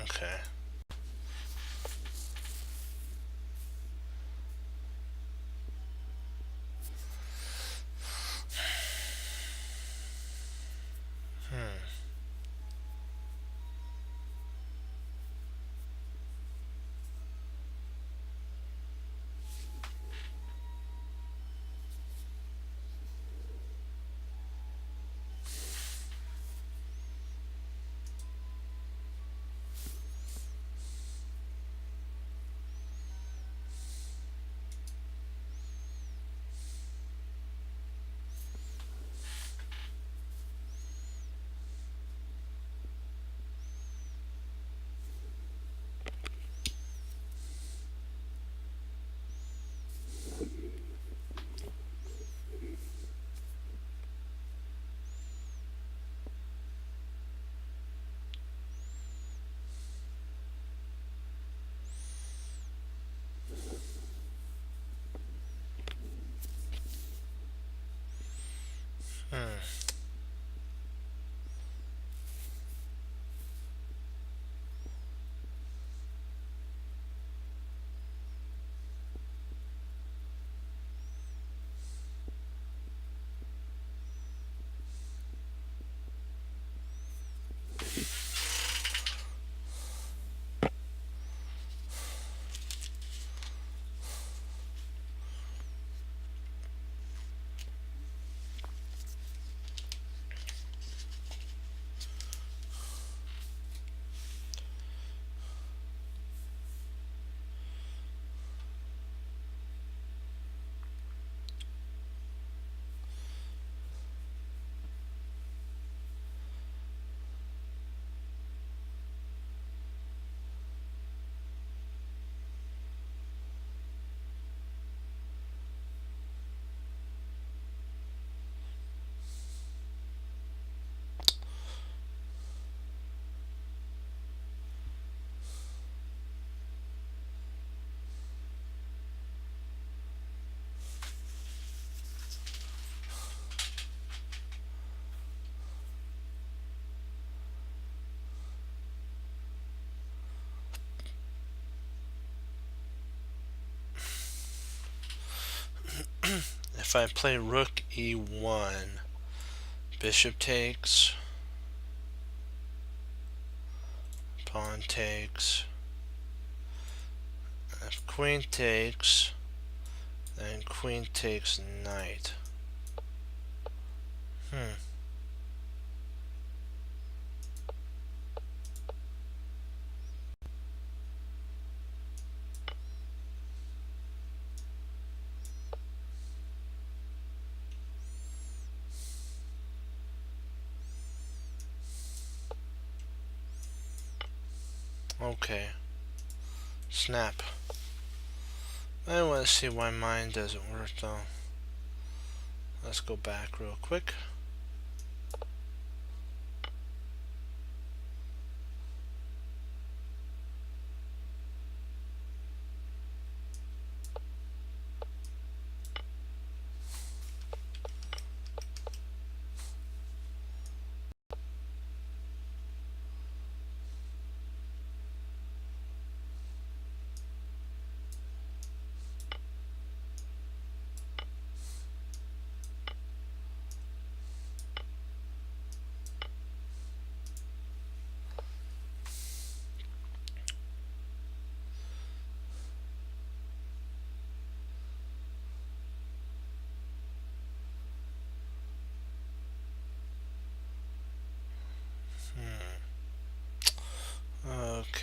Okay. if I play rook e1, bishop takes, pawn takes, if queen takes, then queen takes knight. Okay. Snap. I want to see why mine doesn't work though. Let's go back real quick.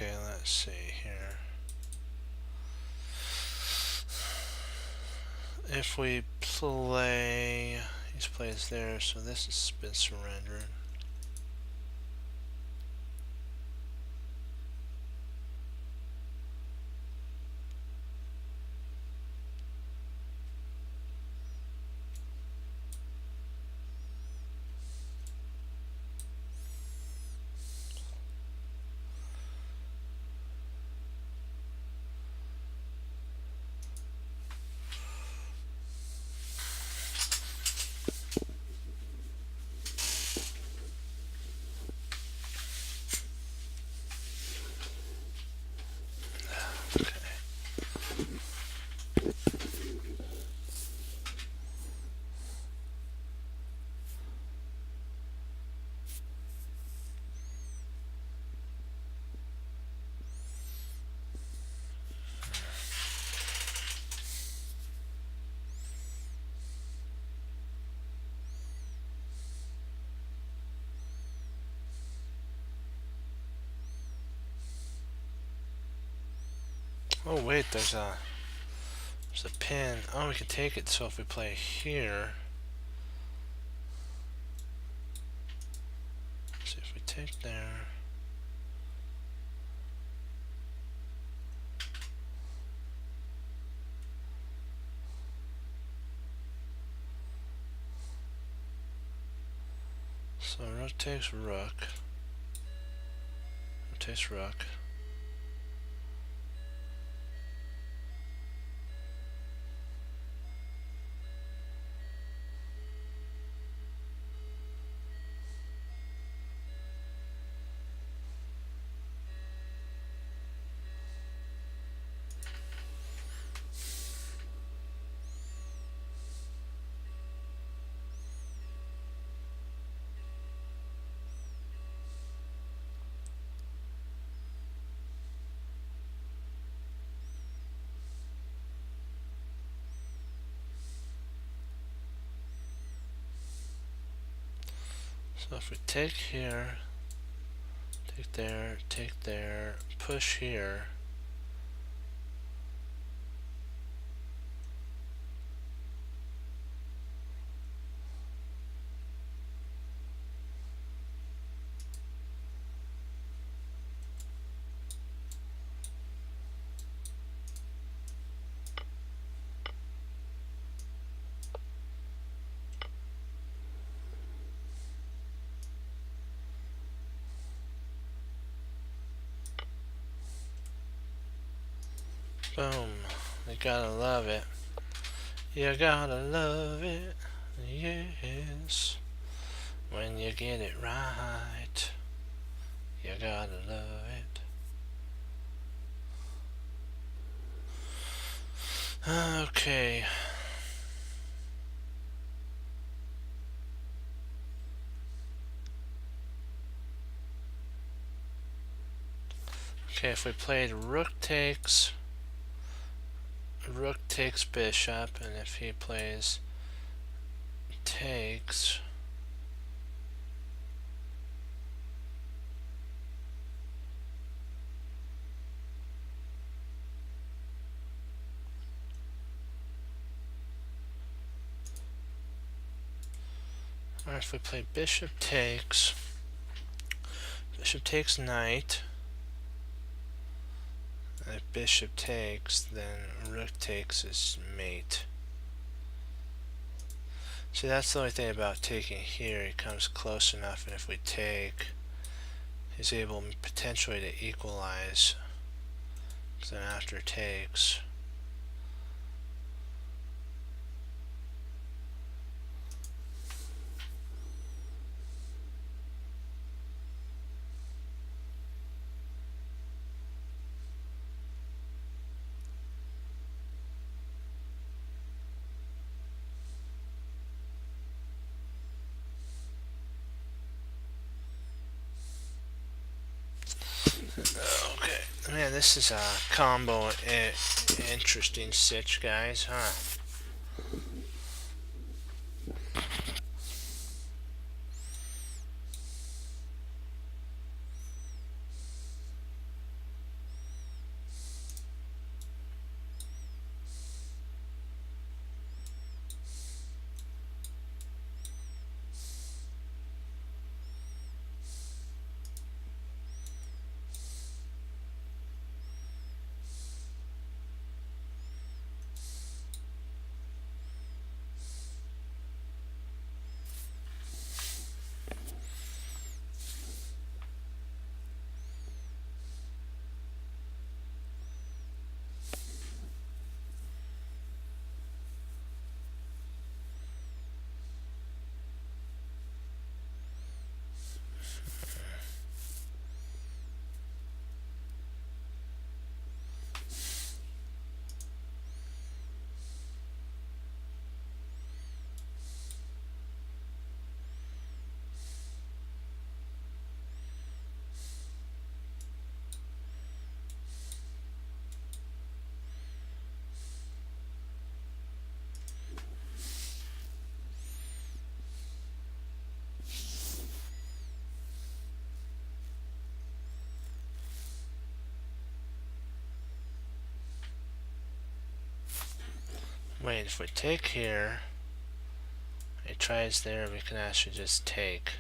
Okay, let's see here. If we play, he's plays there, so this has been surrendered. Oh wait, there's a pin. Oh, we can take it. So if we play here, let's see if we take there. So rook takes rook. Rook takes rook. So if we take here, take there, push here. Boom. You gotta love it. You gotta love it. Yes. When you get it right. You gotta love it. Okay. Okay, if we played rook takes bishop, and if he plays takes, or if we play bishop takes knight, and if bishop takes, then rook takes is mate. See, that's the only thing about taking here. He comes close enough, and if we take, he's able potentially to equalize. So then after takes, okay, man, this is a combo interesting sitch, guys, huh? Wait, if we take here, he tries there, we can actually just take.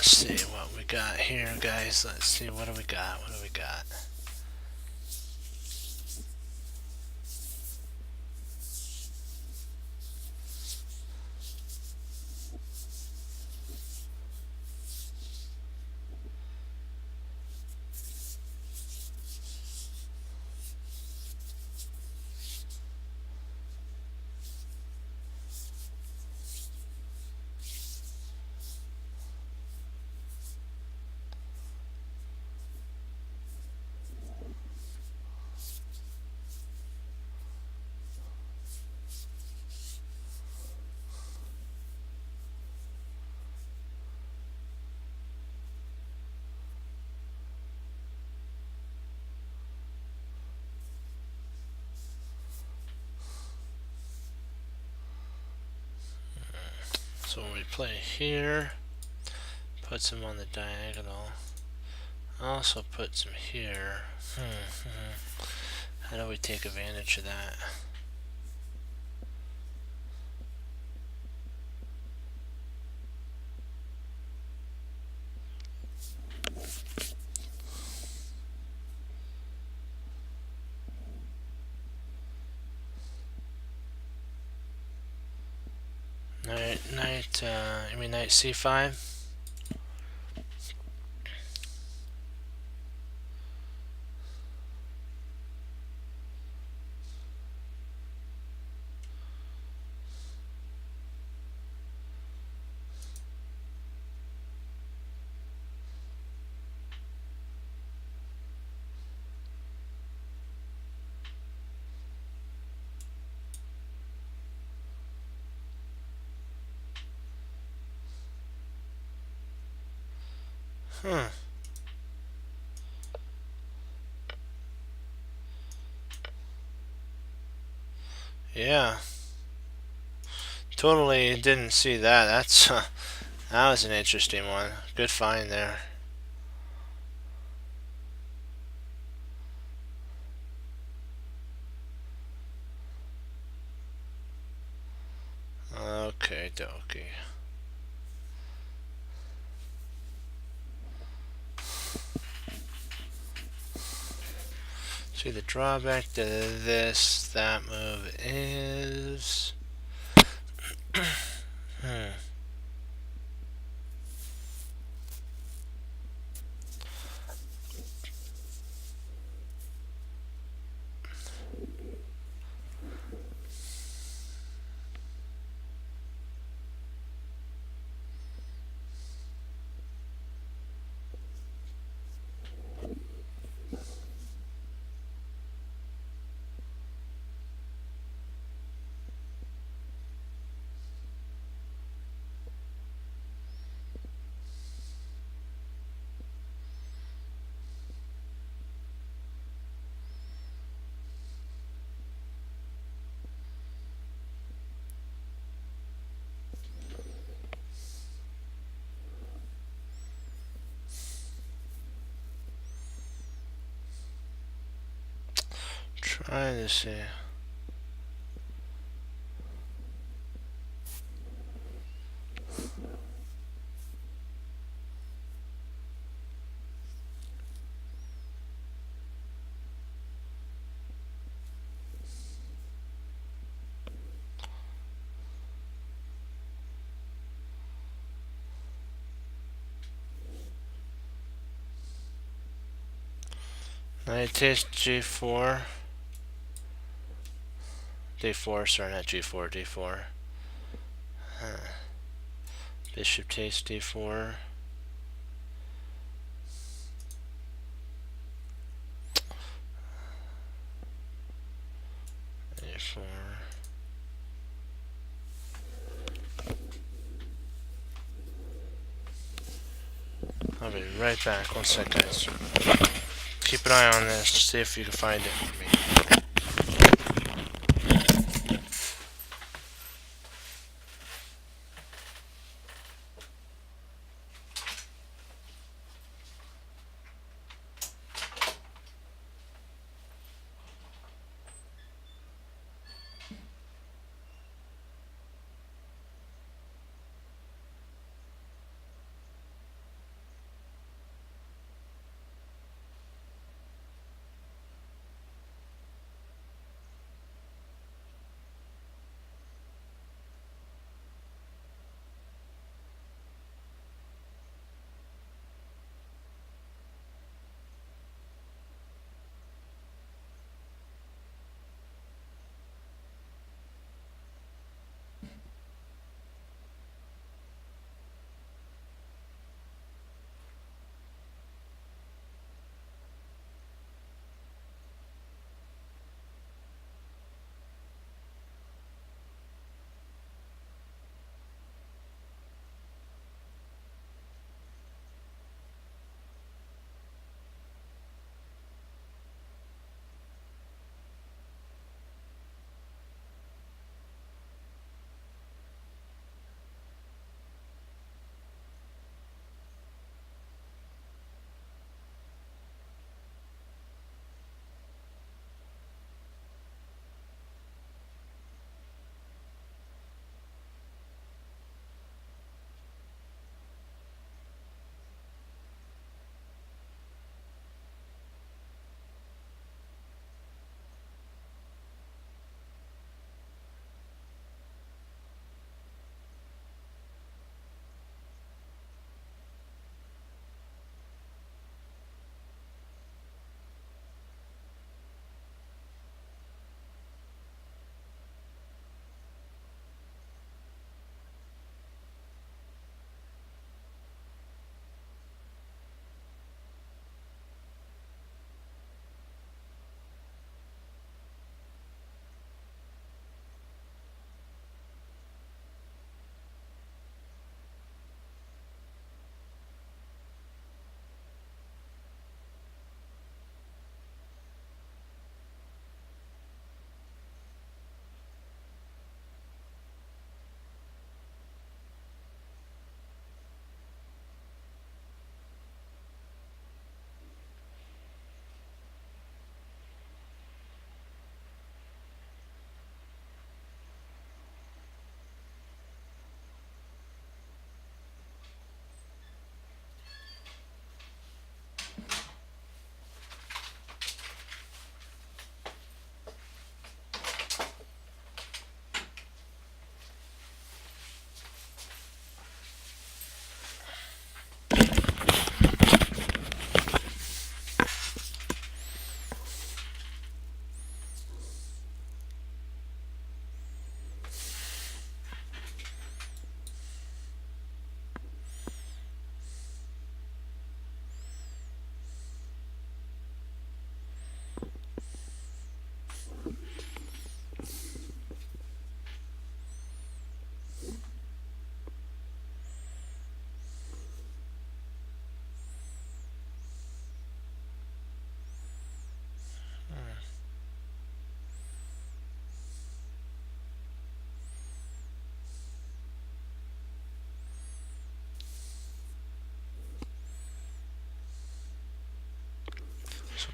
Let's see what we got here, guys. Let's see, what do we got? What do we got? So when we play here, puts him on the diagonal. Also puts him here. How do we take advantage of that? Knight c5. Yeah. Totally didn't see that. That was an interesting one. Good find there. Okay, dokie. See, the drawback to that move is trying to see. Knight takes g4. d4, sorry, not g4, d4. Bishop takes d4. a4. I'll be right back. One sec, guys. Keep an eye on this to see if you can find it for me.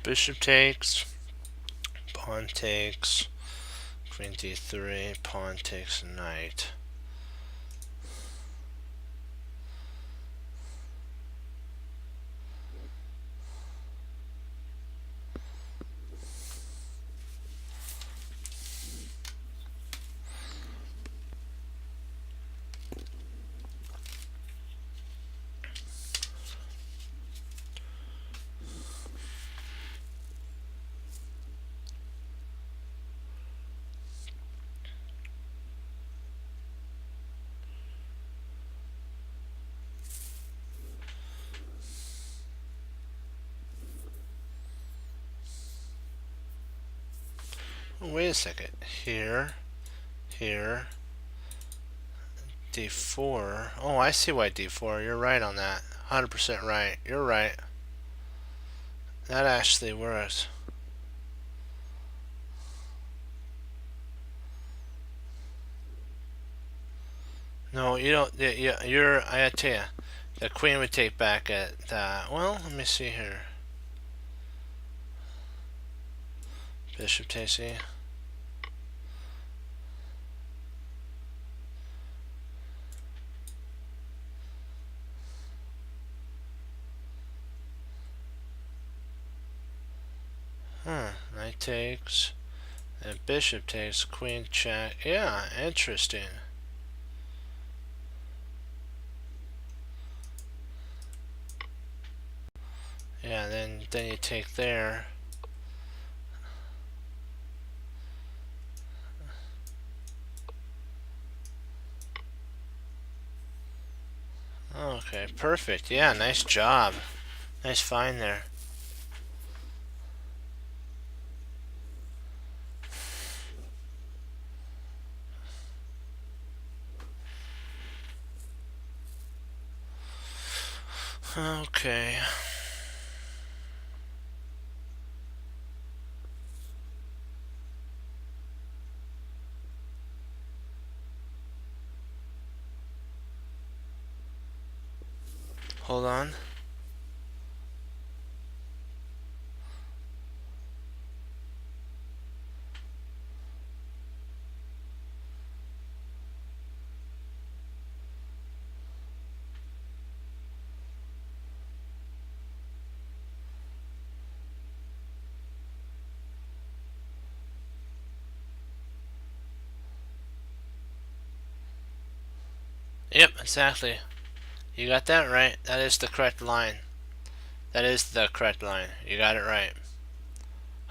Bishop takes, pawn takes, queen d3, pawn takes knight. Oh, wait a second. Here, d4. Oh, I see why d4. You're right on that. 100% right. You're right. That actually works. No, you don't. You're. I gotta tell you, the queen would take back at that. Well, let me see here. Bishop takes e. Knight takes. And bishop takes. Queen check. Yeah, interesting. Yeah, then you take there. Okay, perfect. Yeah, nice job. Nice find there. Okay. Hold on. Yep, exactly. You got that right. That is the correct line. That is the correct line. You got it right.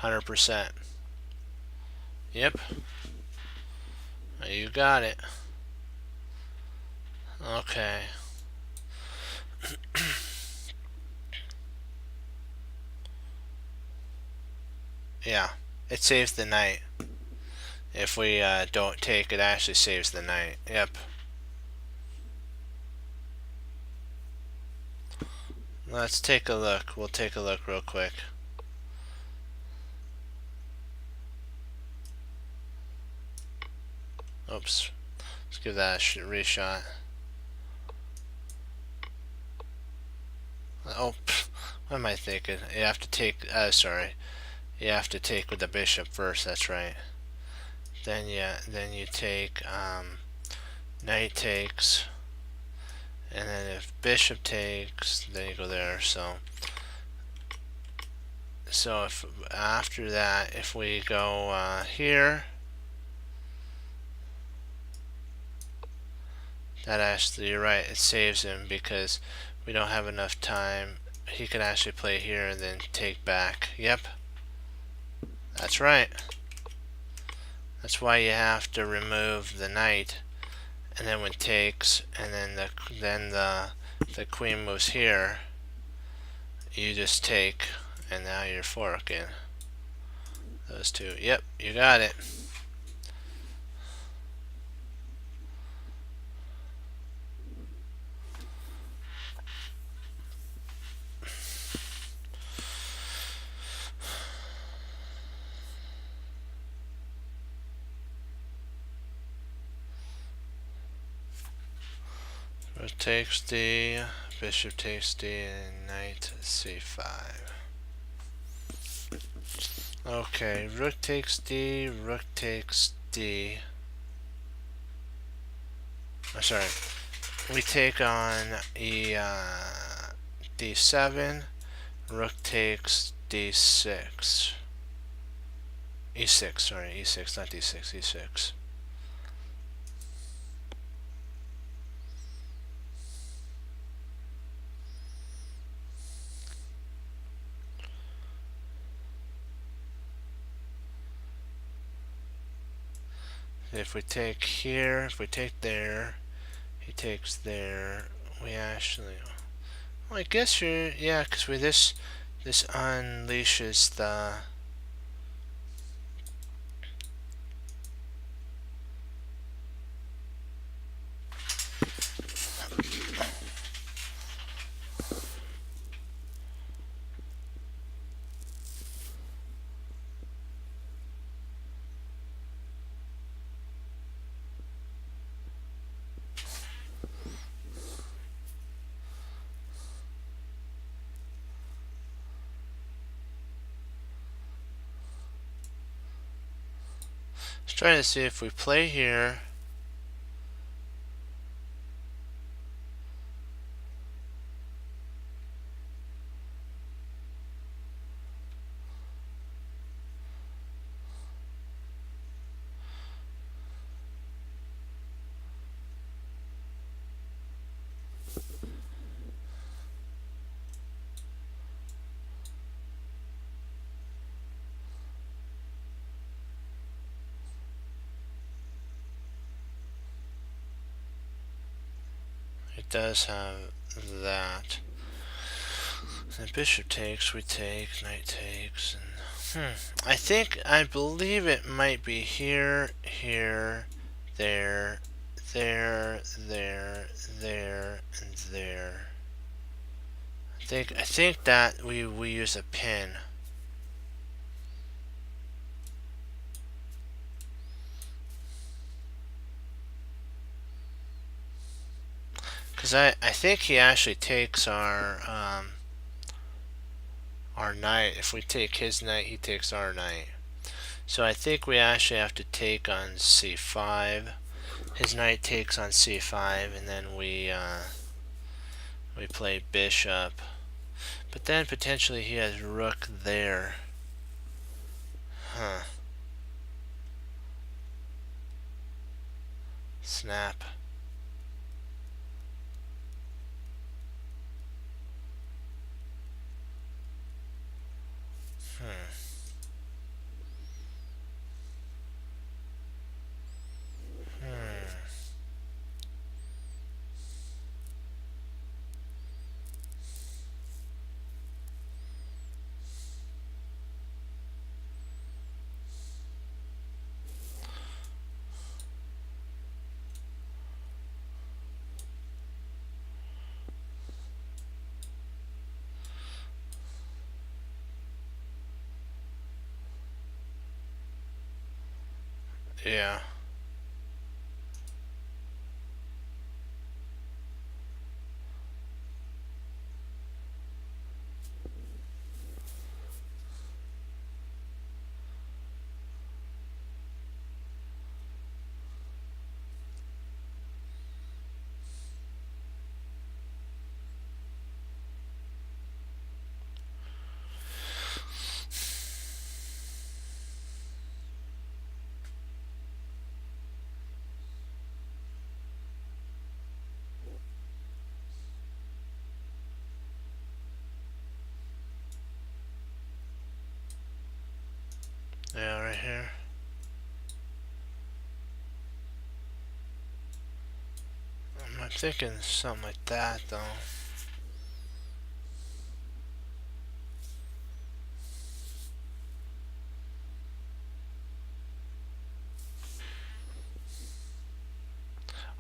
100%. Yep. You got it. Okay. Yeah. It saves the knight. If we don't take, it actually saves the knight. Yep. Let's take a look. We'll take a look real quick. Oops. Let's give that a reshot. Oh, what am I thinking? You have to take, sorry. You have to take with the bishop first, that's right. Then you take, knight takes, and then if bishop takes, then you go there, so if after that, if we go here, that actually, you're right, it saves him because we don't have enough time. He can actually play here and then take back. Yep, that's right. That's why you have to remove the knight, and then when takes, and then the queen moves here, you just take, and now you're forking those two. Yep, you got it. Rook takes d, bishop takes d, and knight c5. Okay, rook takes D, rook takes D. Oh, sorry. We take on D7, rook takes D6. E6, sorry, E6, not D6, E6. If we take here, if we take there, he takes there. We actually, well, I guess you're, yeah, because we this unleashes the. Let's try to see if we play here. It does have that. The bishop takes, we take, knight takes, and I believe it might be here, here, there, there, there, there, and there. I think that we use a pin. Because I think he actually takes our knight. If we take his knight, he takes our knight. So I think we actually have to take on c5. His knight takes on c5, and then we play bishop. But then potentially he has rook there. Huh. Snap. Hmm. Yeah. Yeah, right here. I'm thinking something like that, though.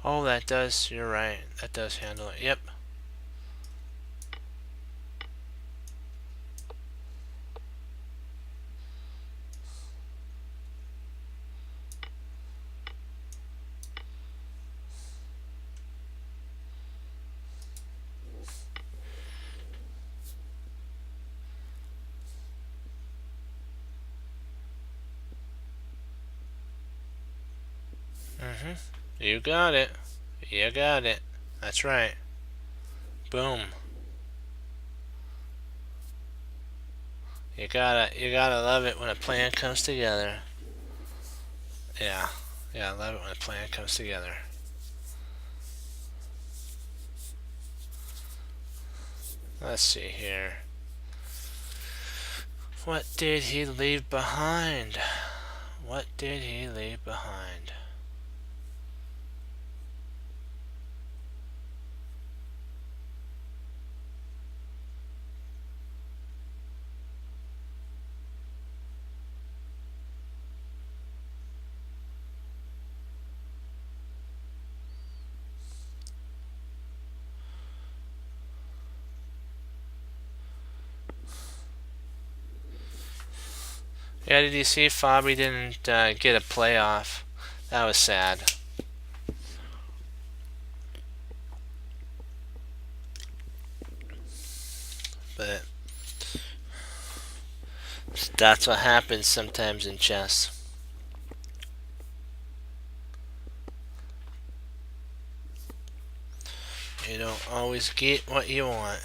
Oh, that does, you're right. That does handle it. Yep. You got it. You got it. That's right. Boom. You gotta love it when a plan comes together. Yeah. Yeah, I love it when a plan comes together. Let's see here. What did he leave behind? What did he leave behind? Yeah, did you see Fabi didn't get a playoff? That was sad. But that's what happens sometimes in chess. You don't always get what you want.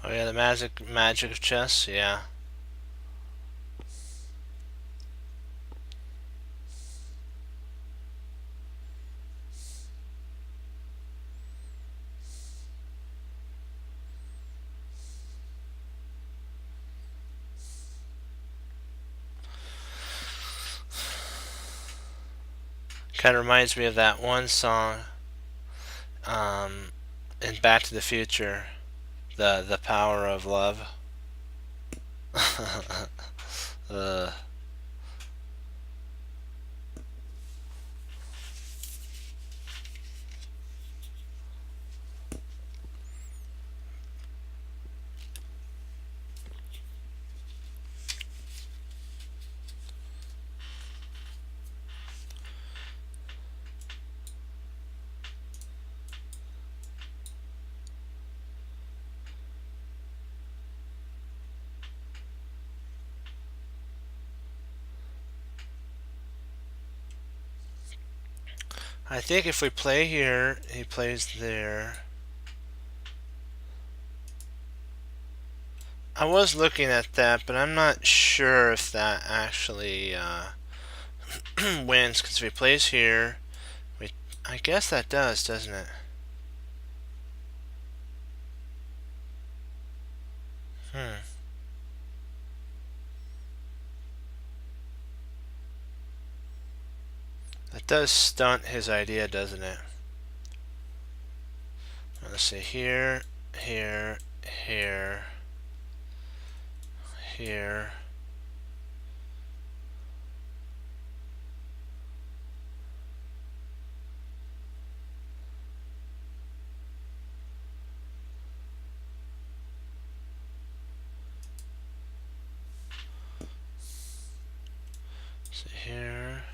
Oh yeah, the magic of chess. Yeah. Kind of reminds me of that one song in Back to the Future, the power of love. uh, I think if we play here, he plays there. I was looking at that, but I'm not sure if that actually wins, because if he plays here, I guess that does, doesn't it? Hmm. That does stunt his idea, doesn't it? Let's see, here, here, here, here. See here.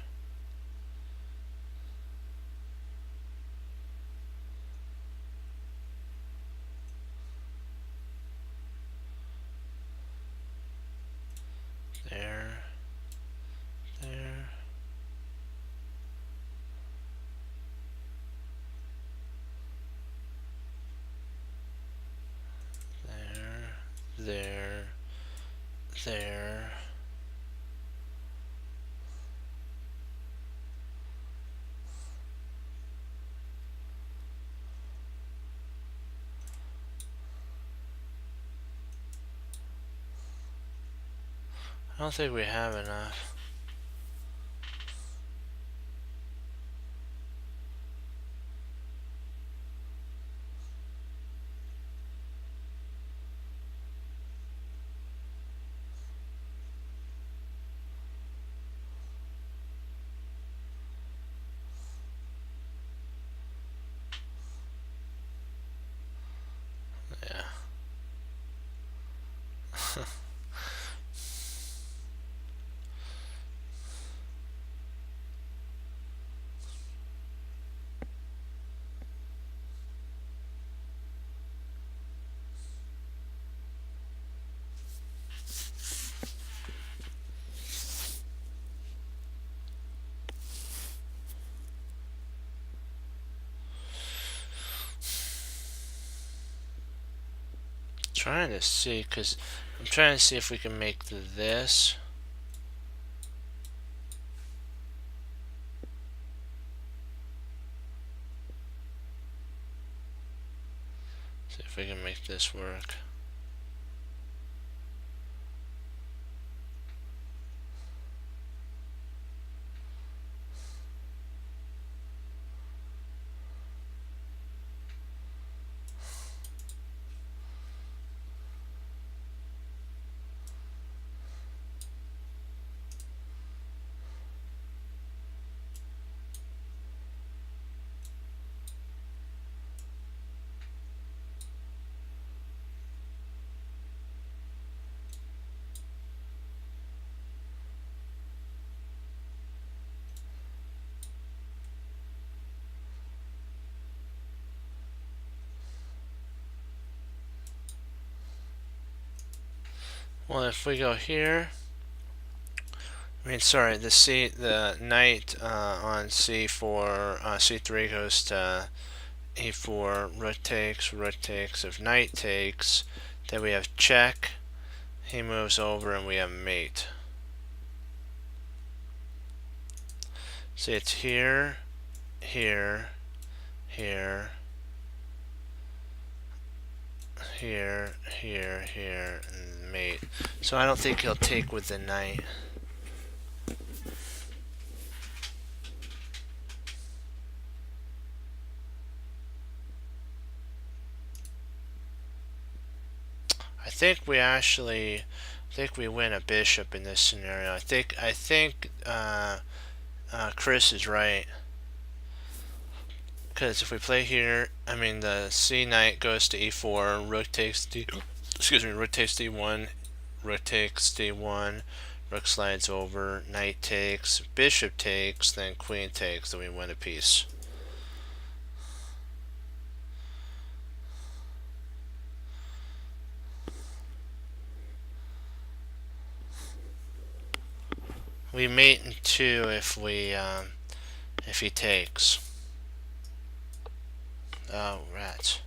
there, there. I don't think we have enough. Yeah. Trying to see, because I'm trying to see if we can make this. See if we can make this work. Well, if we go here, sorry, the knight on c4, c3 goes to e4, rook takes, rook takes. If knight takes, then we have check. He moves over, and we have mate. See, it's here, here, here, here, here, here, and mate. So I don't think he'll take with the knight. I think we win a bishop in this scenario. I think Chris is right. Because if we play here, the c knight goes to e4, rook takes rook takes d1, rook takes d1, rook slides over, knight takes, bishop takes, then queen takes, then we win a piece. We mate in 2 if he takes. Oh, rats.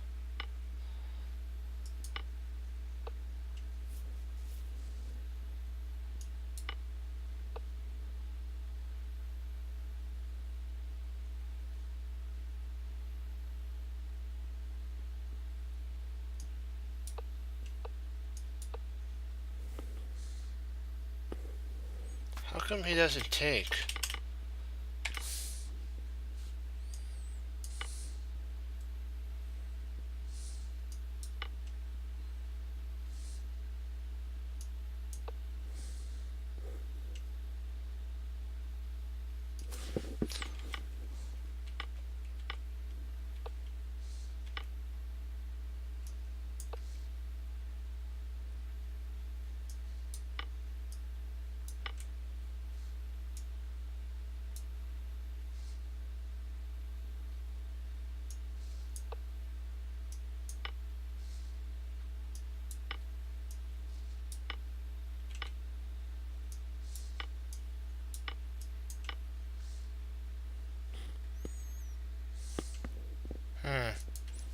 How come he doesn't take?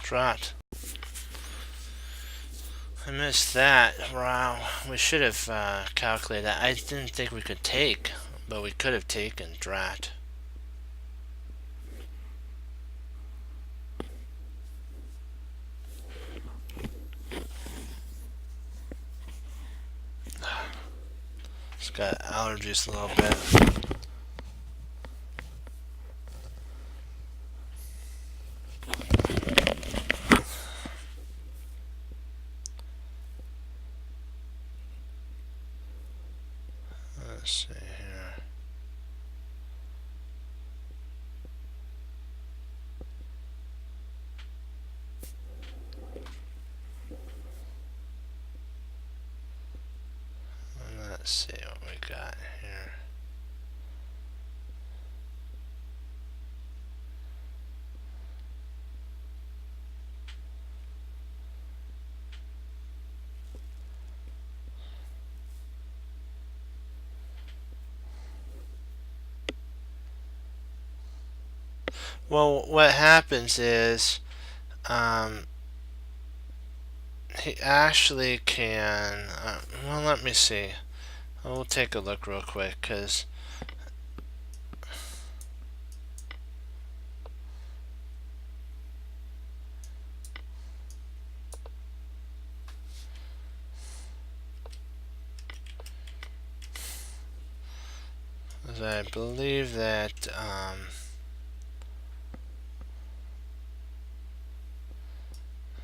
Trot. missed that. Wow, we should have calculated that. I didn't think we could take, but we could have taken drat. It's got allergies a little bit. Let's see here. Let's see what we got here. Well, what happens is, he actually can. Well, let me see. We'll take a look real quick, because I believe that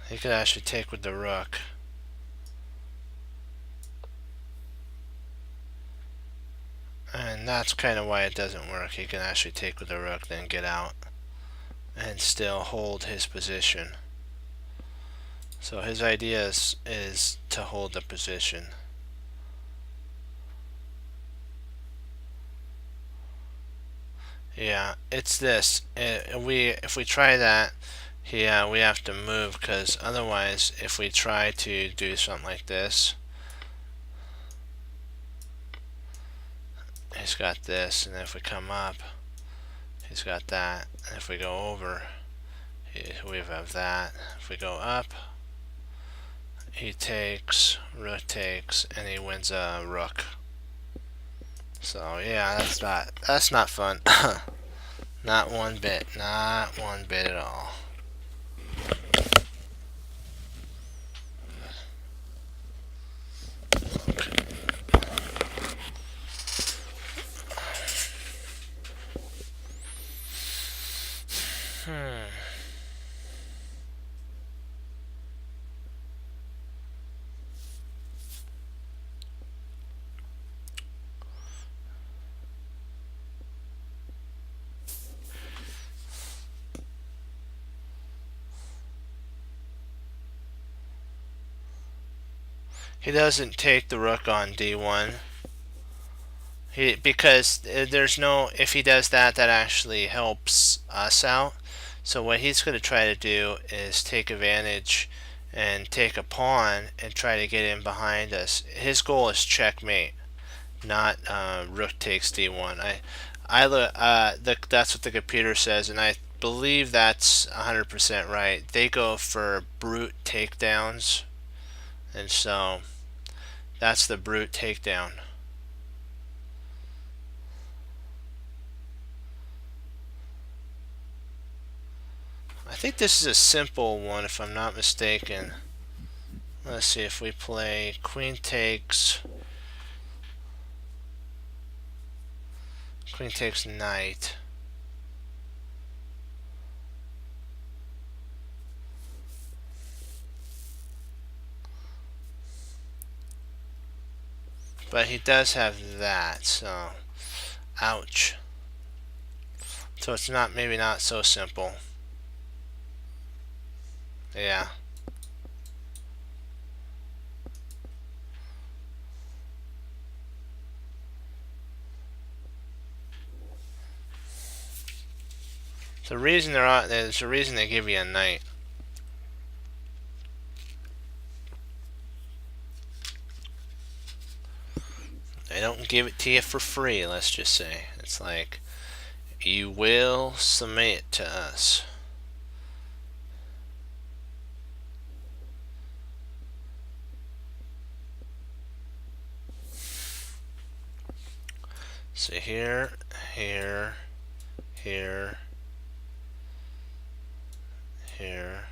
he could actually take with the rook. And that's kind of why it doesn't work. He can actually take with the rook, then get out, and still hold his position. So his idea is to hold the position. Yeah, it's this. If we try that, we have to move, because otherwise, if we try to do something like this, he's got this, and if we come up, he's got that, and if we go over, we have that. If we go up, he takes, rook takes, and he wins a rook. So yeah, that's not fun. Not one bit. Not one bit at all. He doesn't take the rook on d1. Because there's no, if he does that, that actually helps us out. So what he's going to try to do is take advantage and take a pawn and try to get in behind us. His goal is checkmate, not rook takes d1. That's what the computer says, and I believe that's 100% right. They go for brute takedowns, and so that's the brute takedown. I think this is a simple one, if I'm not mistaken. Let's see, if we play queen takes knight. But he does have that, so ouch. So it's maybe not so simple. Yeah. There's a reason they give you a knight. They don't give it to you for free, let's just say. It's like, you will submit to us. So here, here, here, here,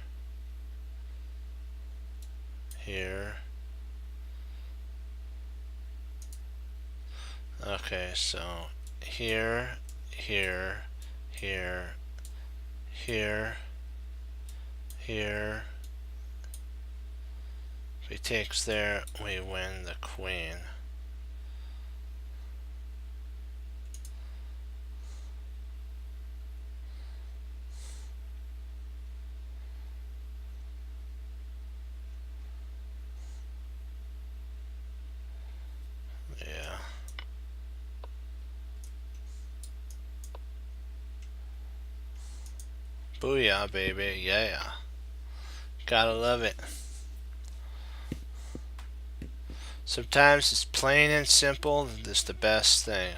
here. Okay, so here, here, here, here, here. If he takes there, we win the queen. Yeah. Booyah, baby. Yeah. Gotta love it. Sometimes it's plain and simple. It's the best thing.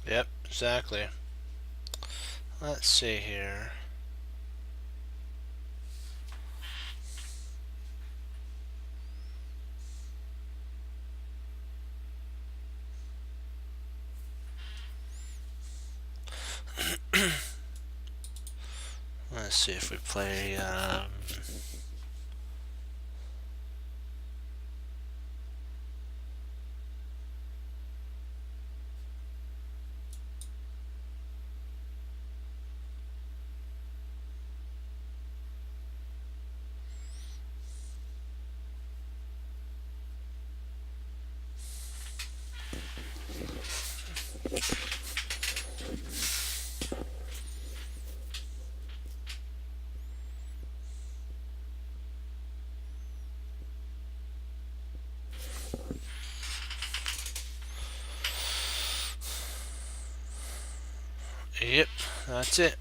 Yep, exactly. Let's see here. Let's see if we play. Yep, that's it.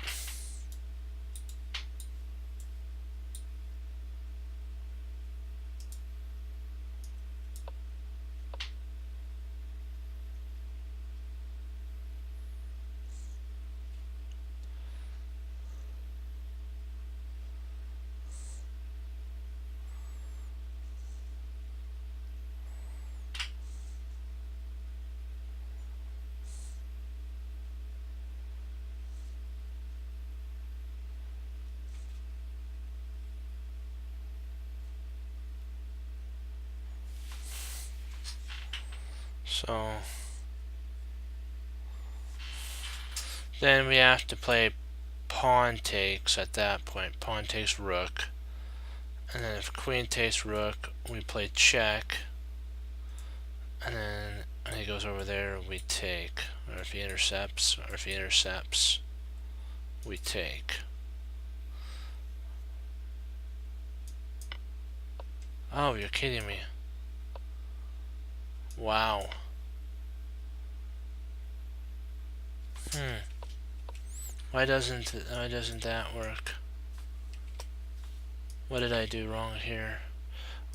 So then we have to play pawn takes at that point. Pawn takes rook. And then if queen takes rook, we play check. And then when he goes over there, we take. Or if he intercepts, we take. Oh, you're kidding me. Wow. Why doesn't that work? What did I do wrong here?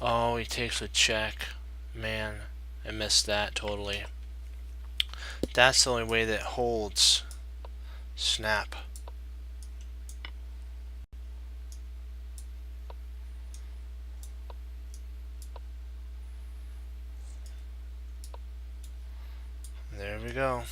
Oh, he takes a check. Man, I missed that totally. That's the only way that holds. Snap. There we go.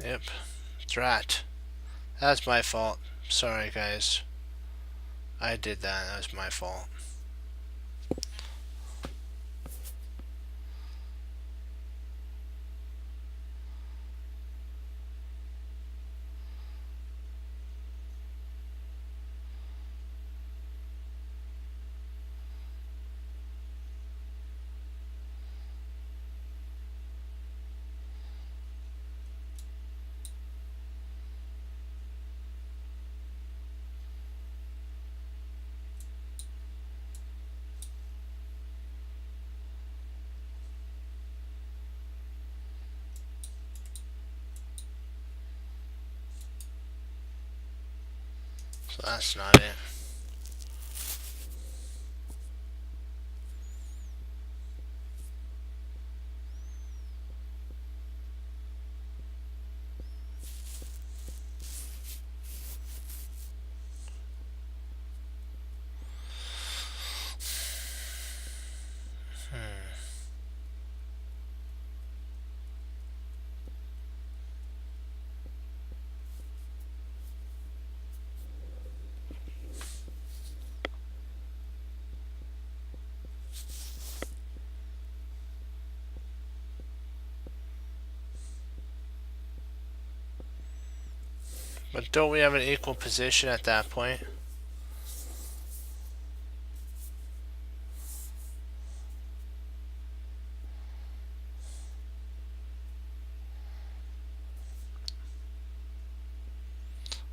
Yep. Drat. That's my fault. Sorry, guys. I did that. That was my fault. So that's not it. But don't we have an equal position at that point?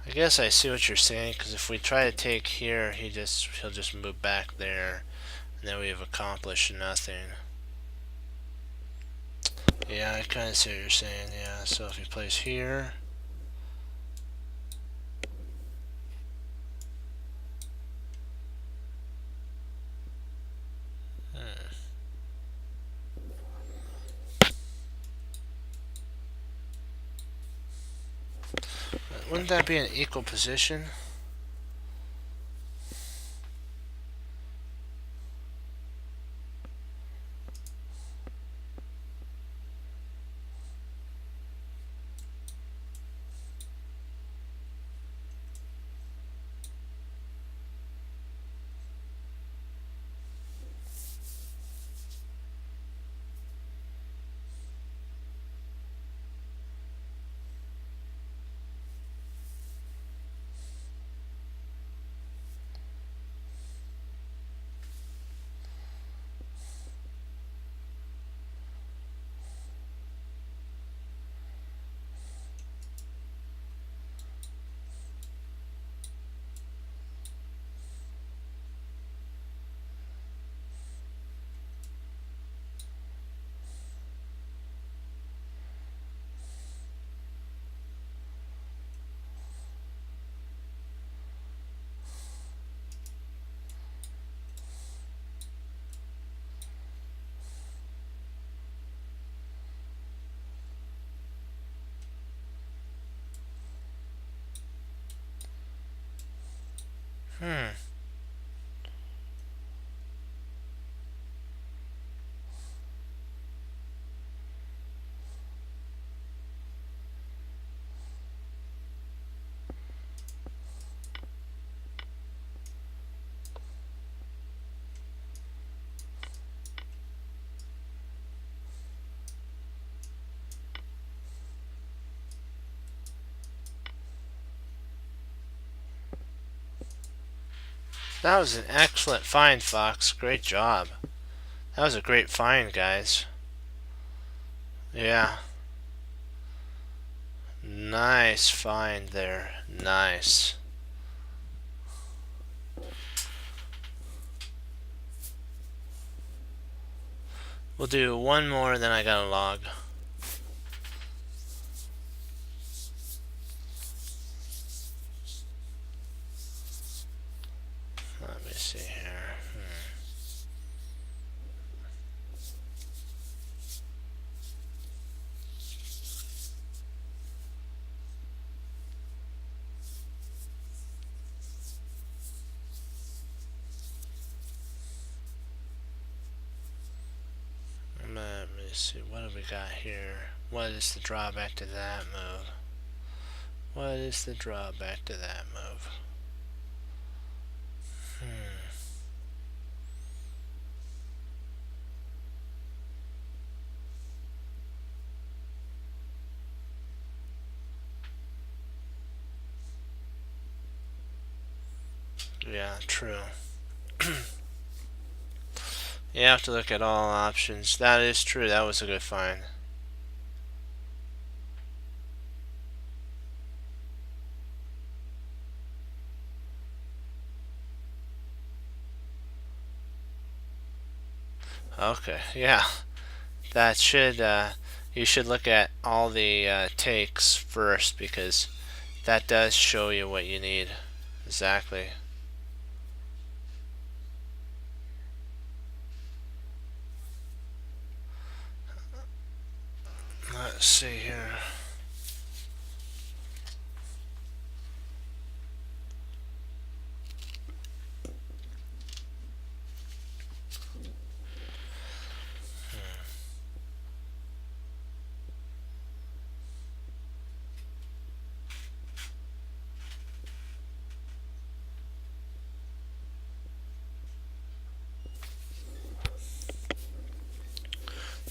I guess I see what you're saying, because if we try to take here, he'll just move back there, and then we've accomplished nothing. Yeah, I kind of see what you're saying. Yeah, so if he plays here, wouldn't that be an equal position? Hmm. That was an excellent find, Fox. Great job. That was a great find, guys. Yeah. Nice find there. Nice. We'll do one more, then I gotta log. Let me see here. Let me see. What do we got here? What is the drawback to that move? What is the drawback to that move? Yeah, true. You have to look at all options. That is true. That was a good find. Okay, yeah. That should, you should look at all the takes first because that does show you what you need. Exactly. Let's see here.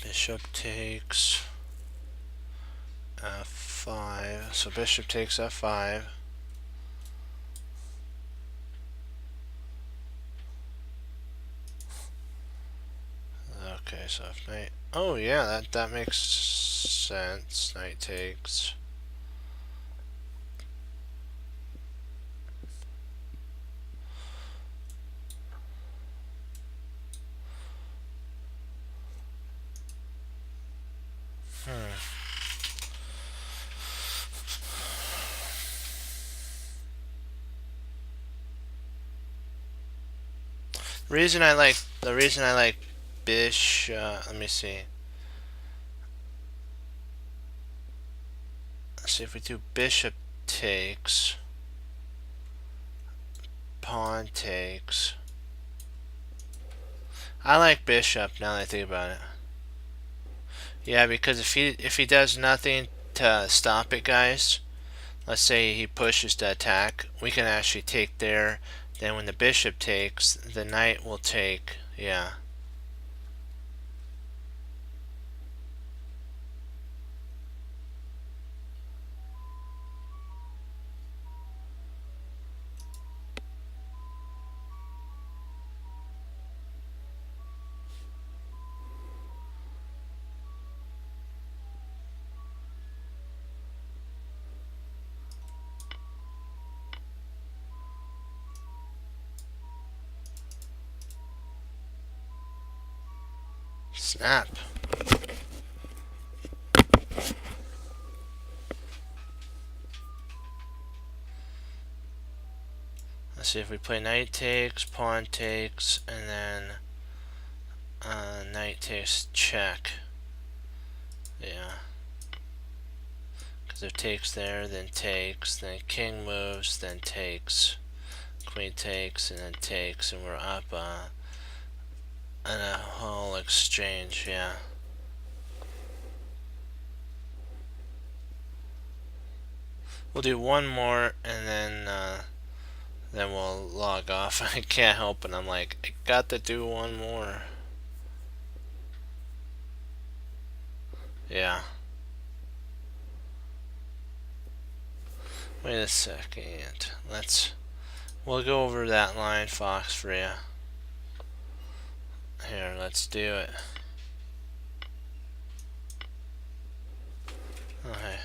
Bishop takes f5. So bishop takes f5. Okay, so if knight. Oh yeah, that makes sense. Knight takes. The reason I like bishop. Let me see. Let's see if we do bishop takes, pawn takes. I like bishop now that I think about it. Yeah, because if he does nothing to stop it, guys, let's say he pushes to attack, we can actually take there. Then when the bishop takes, the knight will take. Yeah. Snap. Let's see if we play knight takes, pawn takes, and then knight takes check. Yeah. Because if takes there, then takes, then king moves, then takes, queen takes, and then takes, and we're up on a whole exchange. Yeah. We'll do one more, and then we'll log off. I can't help it. I'm like, I got to do one more. Yeah. Wait a second. We'll go over that line, Fox, for you. Here, let's do it. Okay.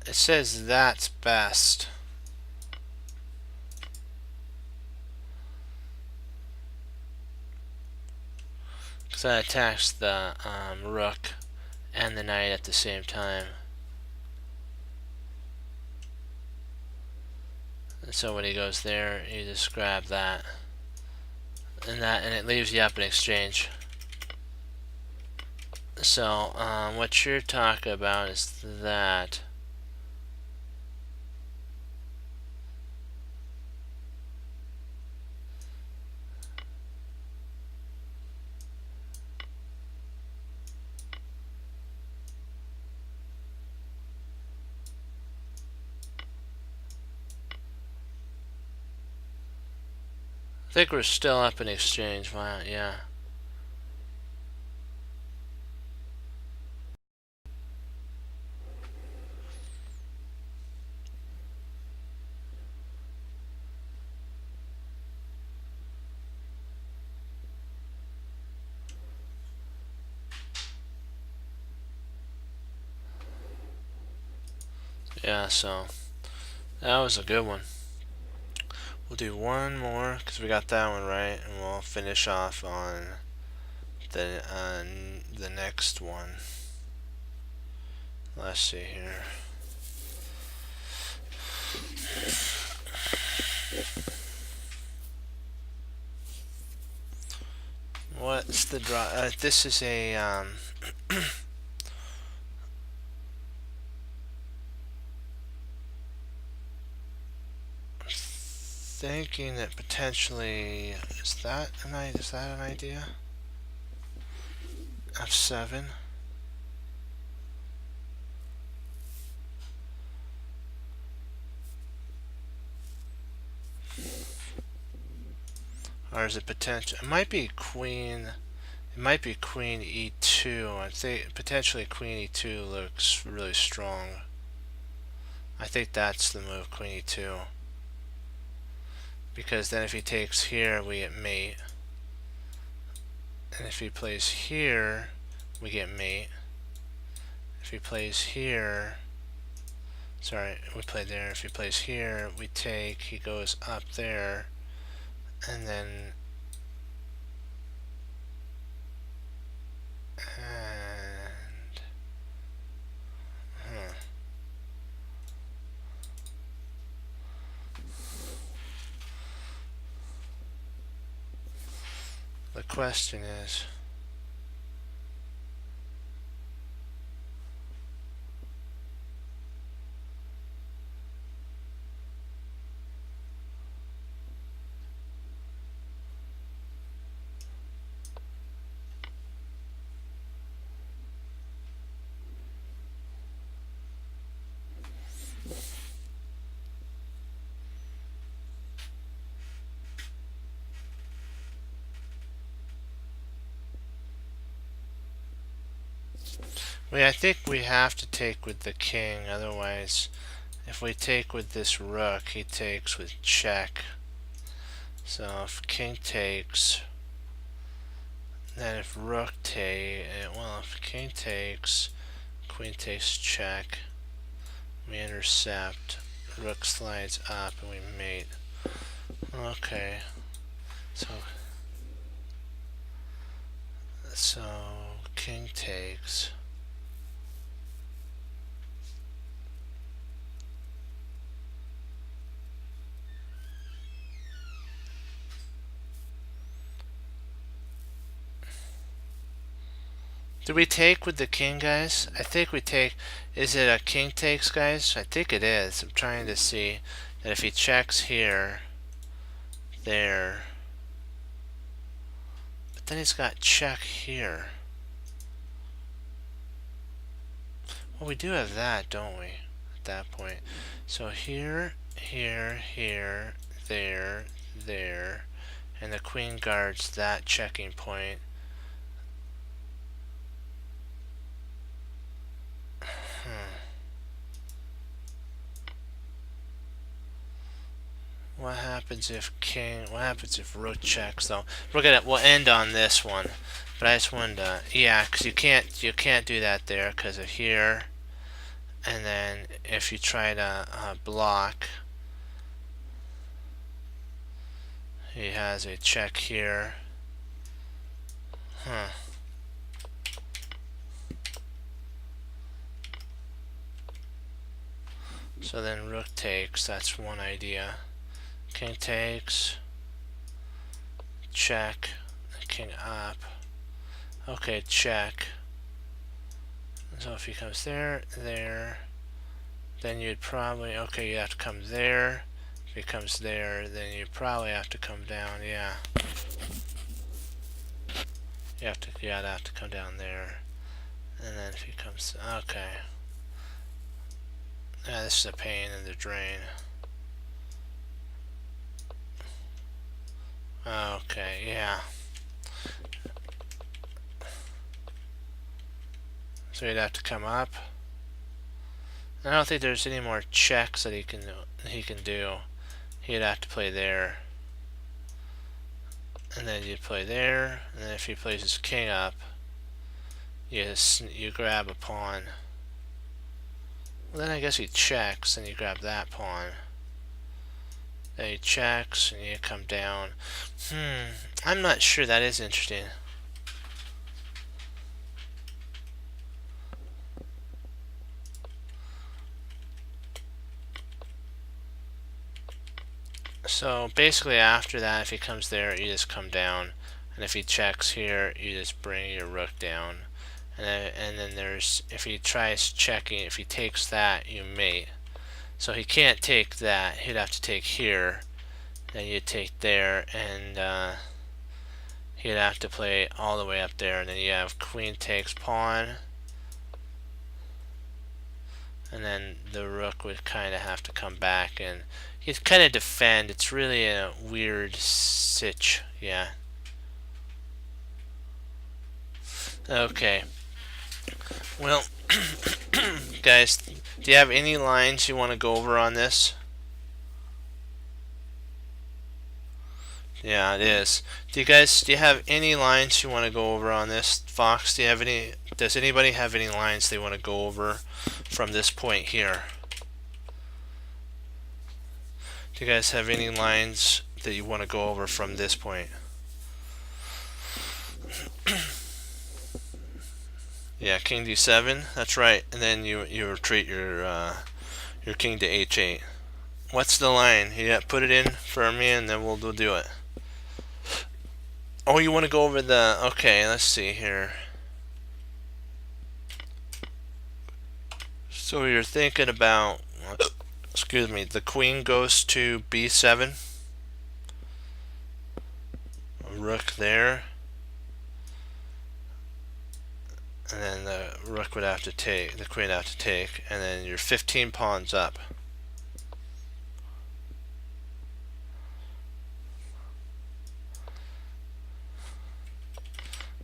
It says that's best. Because that attacks the rook and the knight at the same time. And so when he goes there, you just grab that. And it leaves you up in exchange. So what you're talking about is that. I think we're still up in exchange. Wow, yeah. Yeah, so that was a good one. We'll do one more because we got that one right, and we'll finish off on the next one. Let's see here. What's the draw? This is a thinking that potentially is that an idea? F7. Or is it potential? It might be queen. It might be queen e2. I think potentially queen e2 looks really strong. I think that's the move, queen e2. Because then if he takes here, we get mate. And if he plays here, we get mate. If he plays here, sorry, we played there. If he plays here, we take, he goes up there, and then the question is, I think we have to take with the king, otherwise if we take with this rook, he takes with check. So if king takes, then if rook takes, well, if king takes, queen takes check, we intercept, rook slides up, and we mate. Okay, so king takes. Do we take with the king, guys? I think we take. Is it a king takes, guys? I think it is. I'm trying to see that if he checks here, there, but then he's got check here. Well, we do have that, don't we? At that point. So here, here, here, there, there, and the queen guards that checking point. What happens if king? What happens if rook checks? Though we'll end on this one, but I just wanted to, yeah, because you can't do that there because of here, and then if you try to block, he has a check here. So then rook takes. That's one idea. King takes, check, king up. Okay, check. So if he comes there, there, then you'd probably, okay, you have to come there. If he comes there, then you probably have to come down, yeah. You'd have to come down there. And then if he comes, okay. Yeah, this is a pain in the drain. Okay, yeah. So he'd have to come up. I don't think there's any more checks that he can do. He'd have to play there. And then you play there, and then if he plays his king up, you grab a pawn. Well, then I guess he checks, and you grab that pawn. Then he checks, and you come down. I'm not sure. That is interesting. So basically after that, if he comes there, you just come down. And if he checks here, you just bring your rook down. And then there's, if he tries checking, if he takes that, you mate. So he can't take that. He'd have to take here. Then you take there, and he'd have to play all the way up there. And then you have queen takes pawn. And then the rook would kind of have to come back, and he'd kind of defend. It's really a weird sitch, yeah. Okay. Well, guys, do you have any lines you want to go over on this? Yeah, it is. Do you have any lines you want to go over on this, Fox? Does anybody have any lines they want to go over from this point here? Do you guys have any lines that you want to go over from this point? Yeah, king d7. That's right. And then you retreat your king to h8. What's the line? Yeah, put it in for me, and then we'll do it. Oh, you want to go over the... Okay, let's see here. So you're thinking about... Excuse me. The queen goes to b7. Rook there. And then the rook would have to take, the queen would have to take, and then you're 15 pawns up.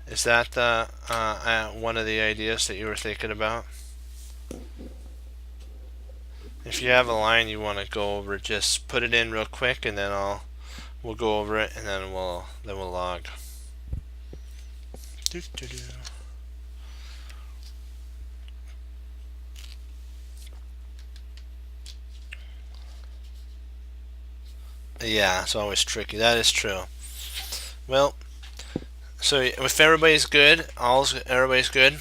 Is that the one of the ideas that you were thinking about? If you have a line you want to go over, just put it in real quick, and then we'll go over it, and then we'll log. Yeah, it's always tricky. That is true. Well, so if everybody's good, everybody's good.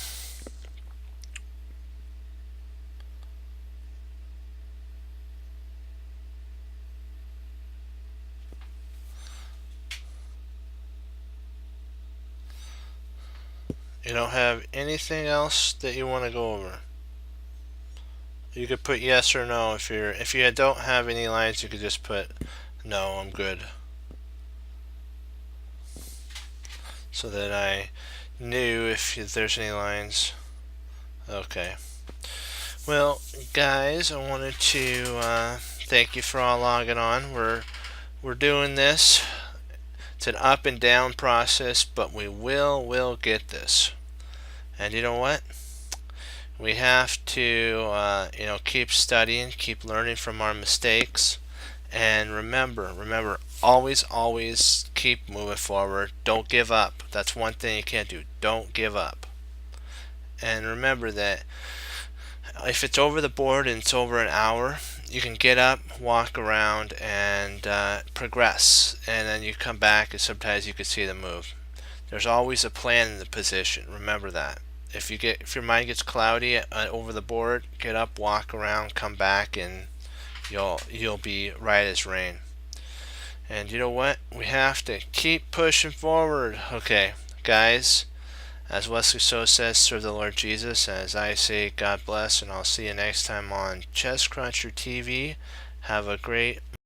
You don't have anything else that you want to go over? You could put yes or no. If you don't have any lines, you could just put no, I'm good. So that I knew if there's any lines. Okay. Well, guys, I wanted to thank you for all logging on. We're doing this. It's an up and down process, but we will get this. And you know what? We have to keep studying, keep learning from our mistakes, and remember, always keep moving forward. Don't give up. That's one thing you can't do. Don't give up. And remember that if it's over the board and it's over an hour, you can get up, walk around, and progress. And then you come back, and sometimes you can see the move. There's always a plan in the position. Remember that. If your mind gets cloudy over the board, get up, walk around, come back, and you'll be right as rain. And you know what? We have to keep pushing forward. Okay, guys. As Wesley So says, serve the Lord Jesus. As I say, God bless, and I'll see you next time on Chess Cruncher TV. Have a great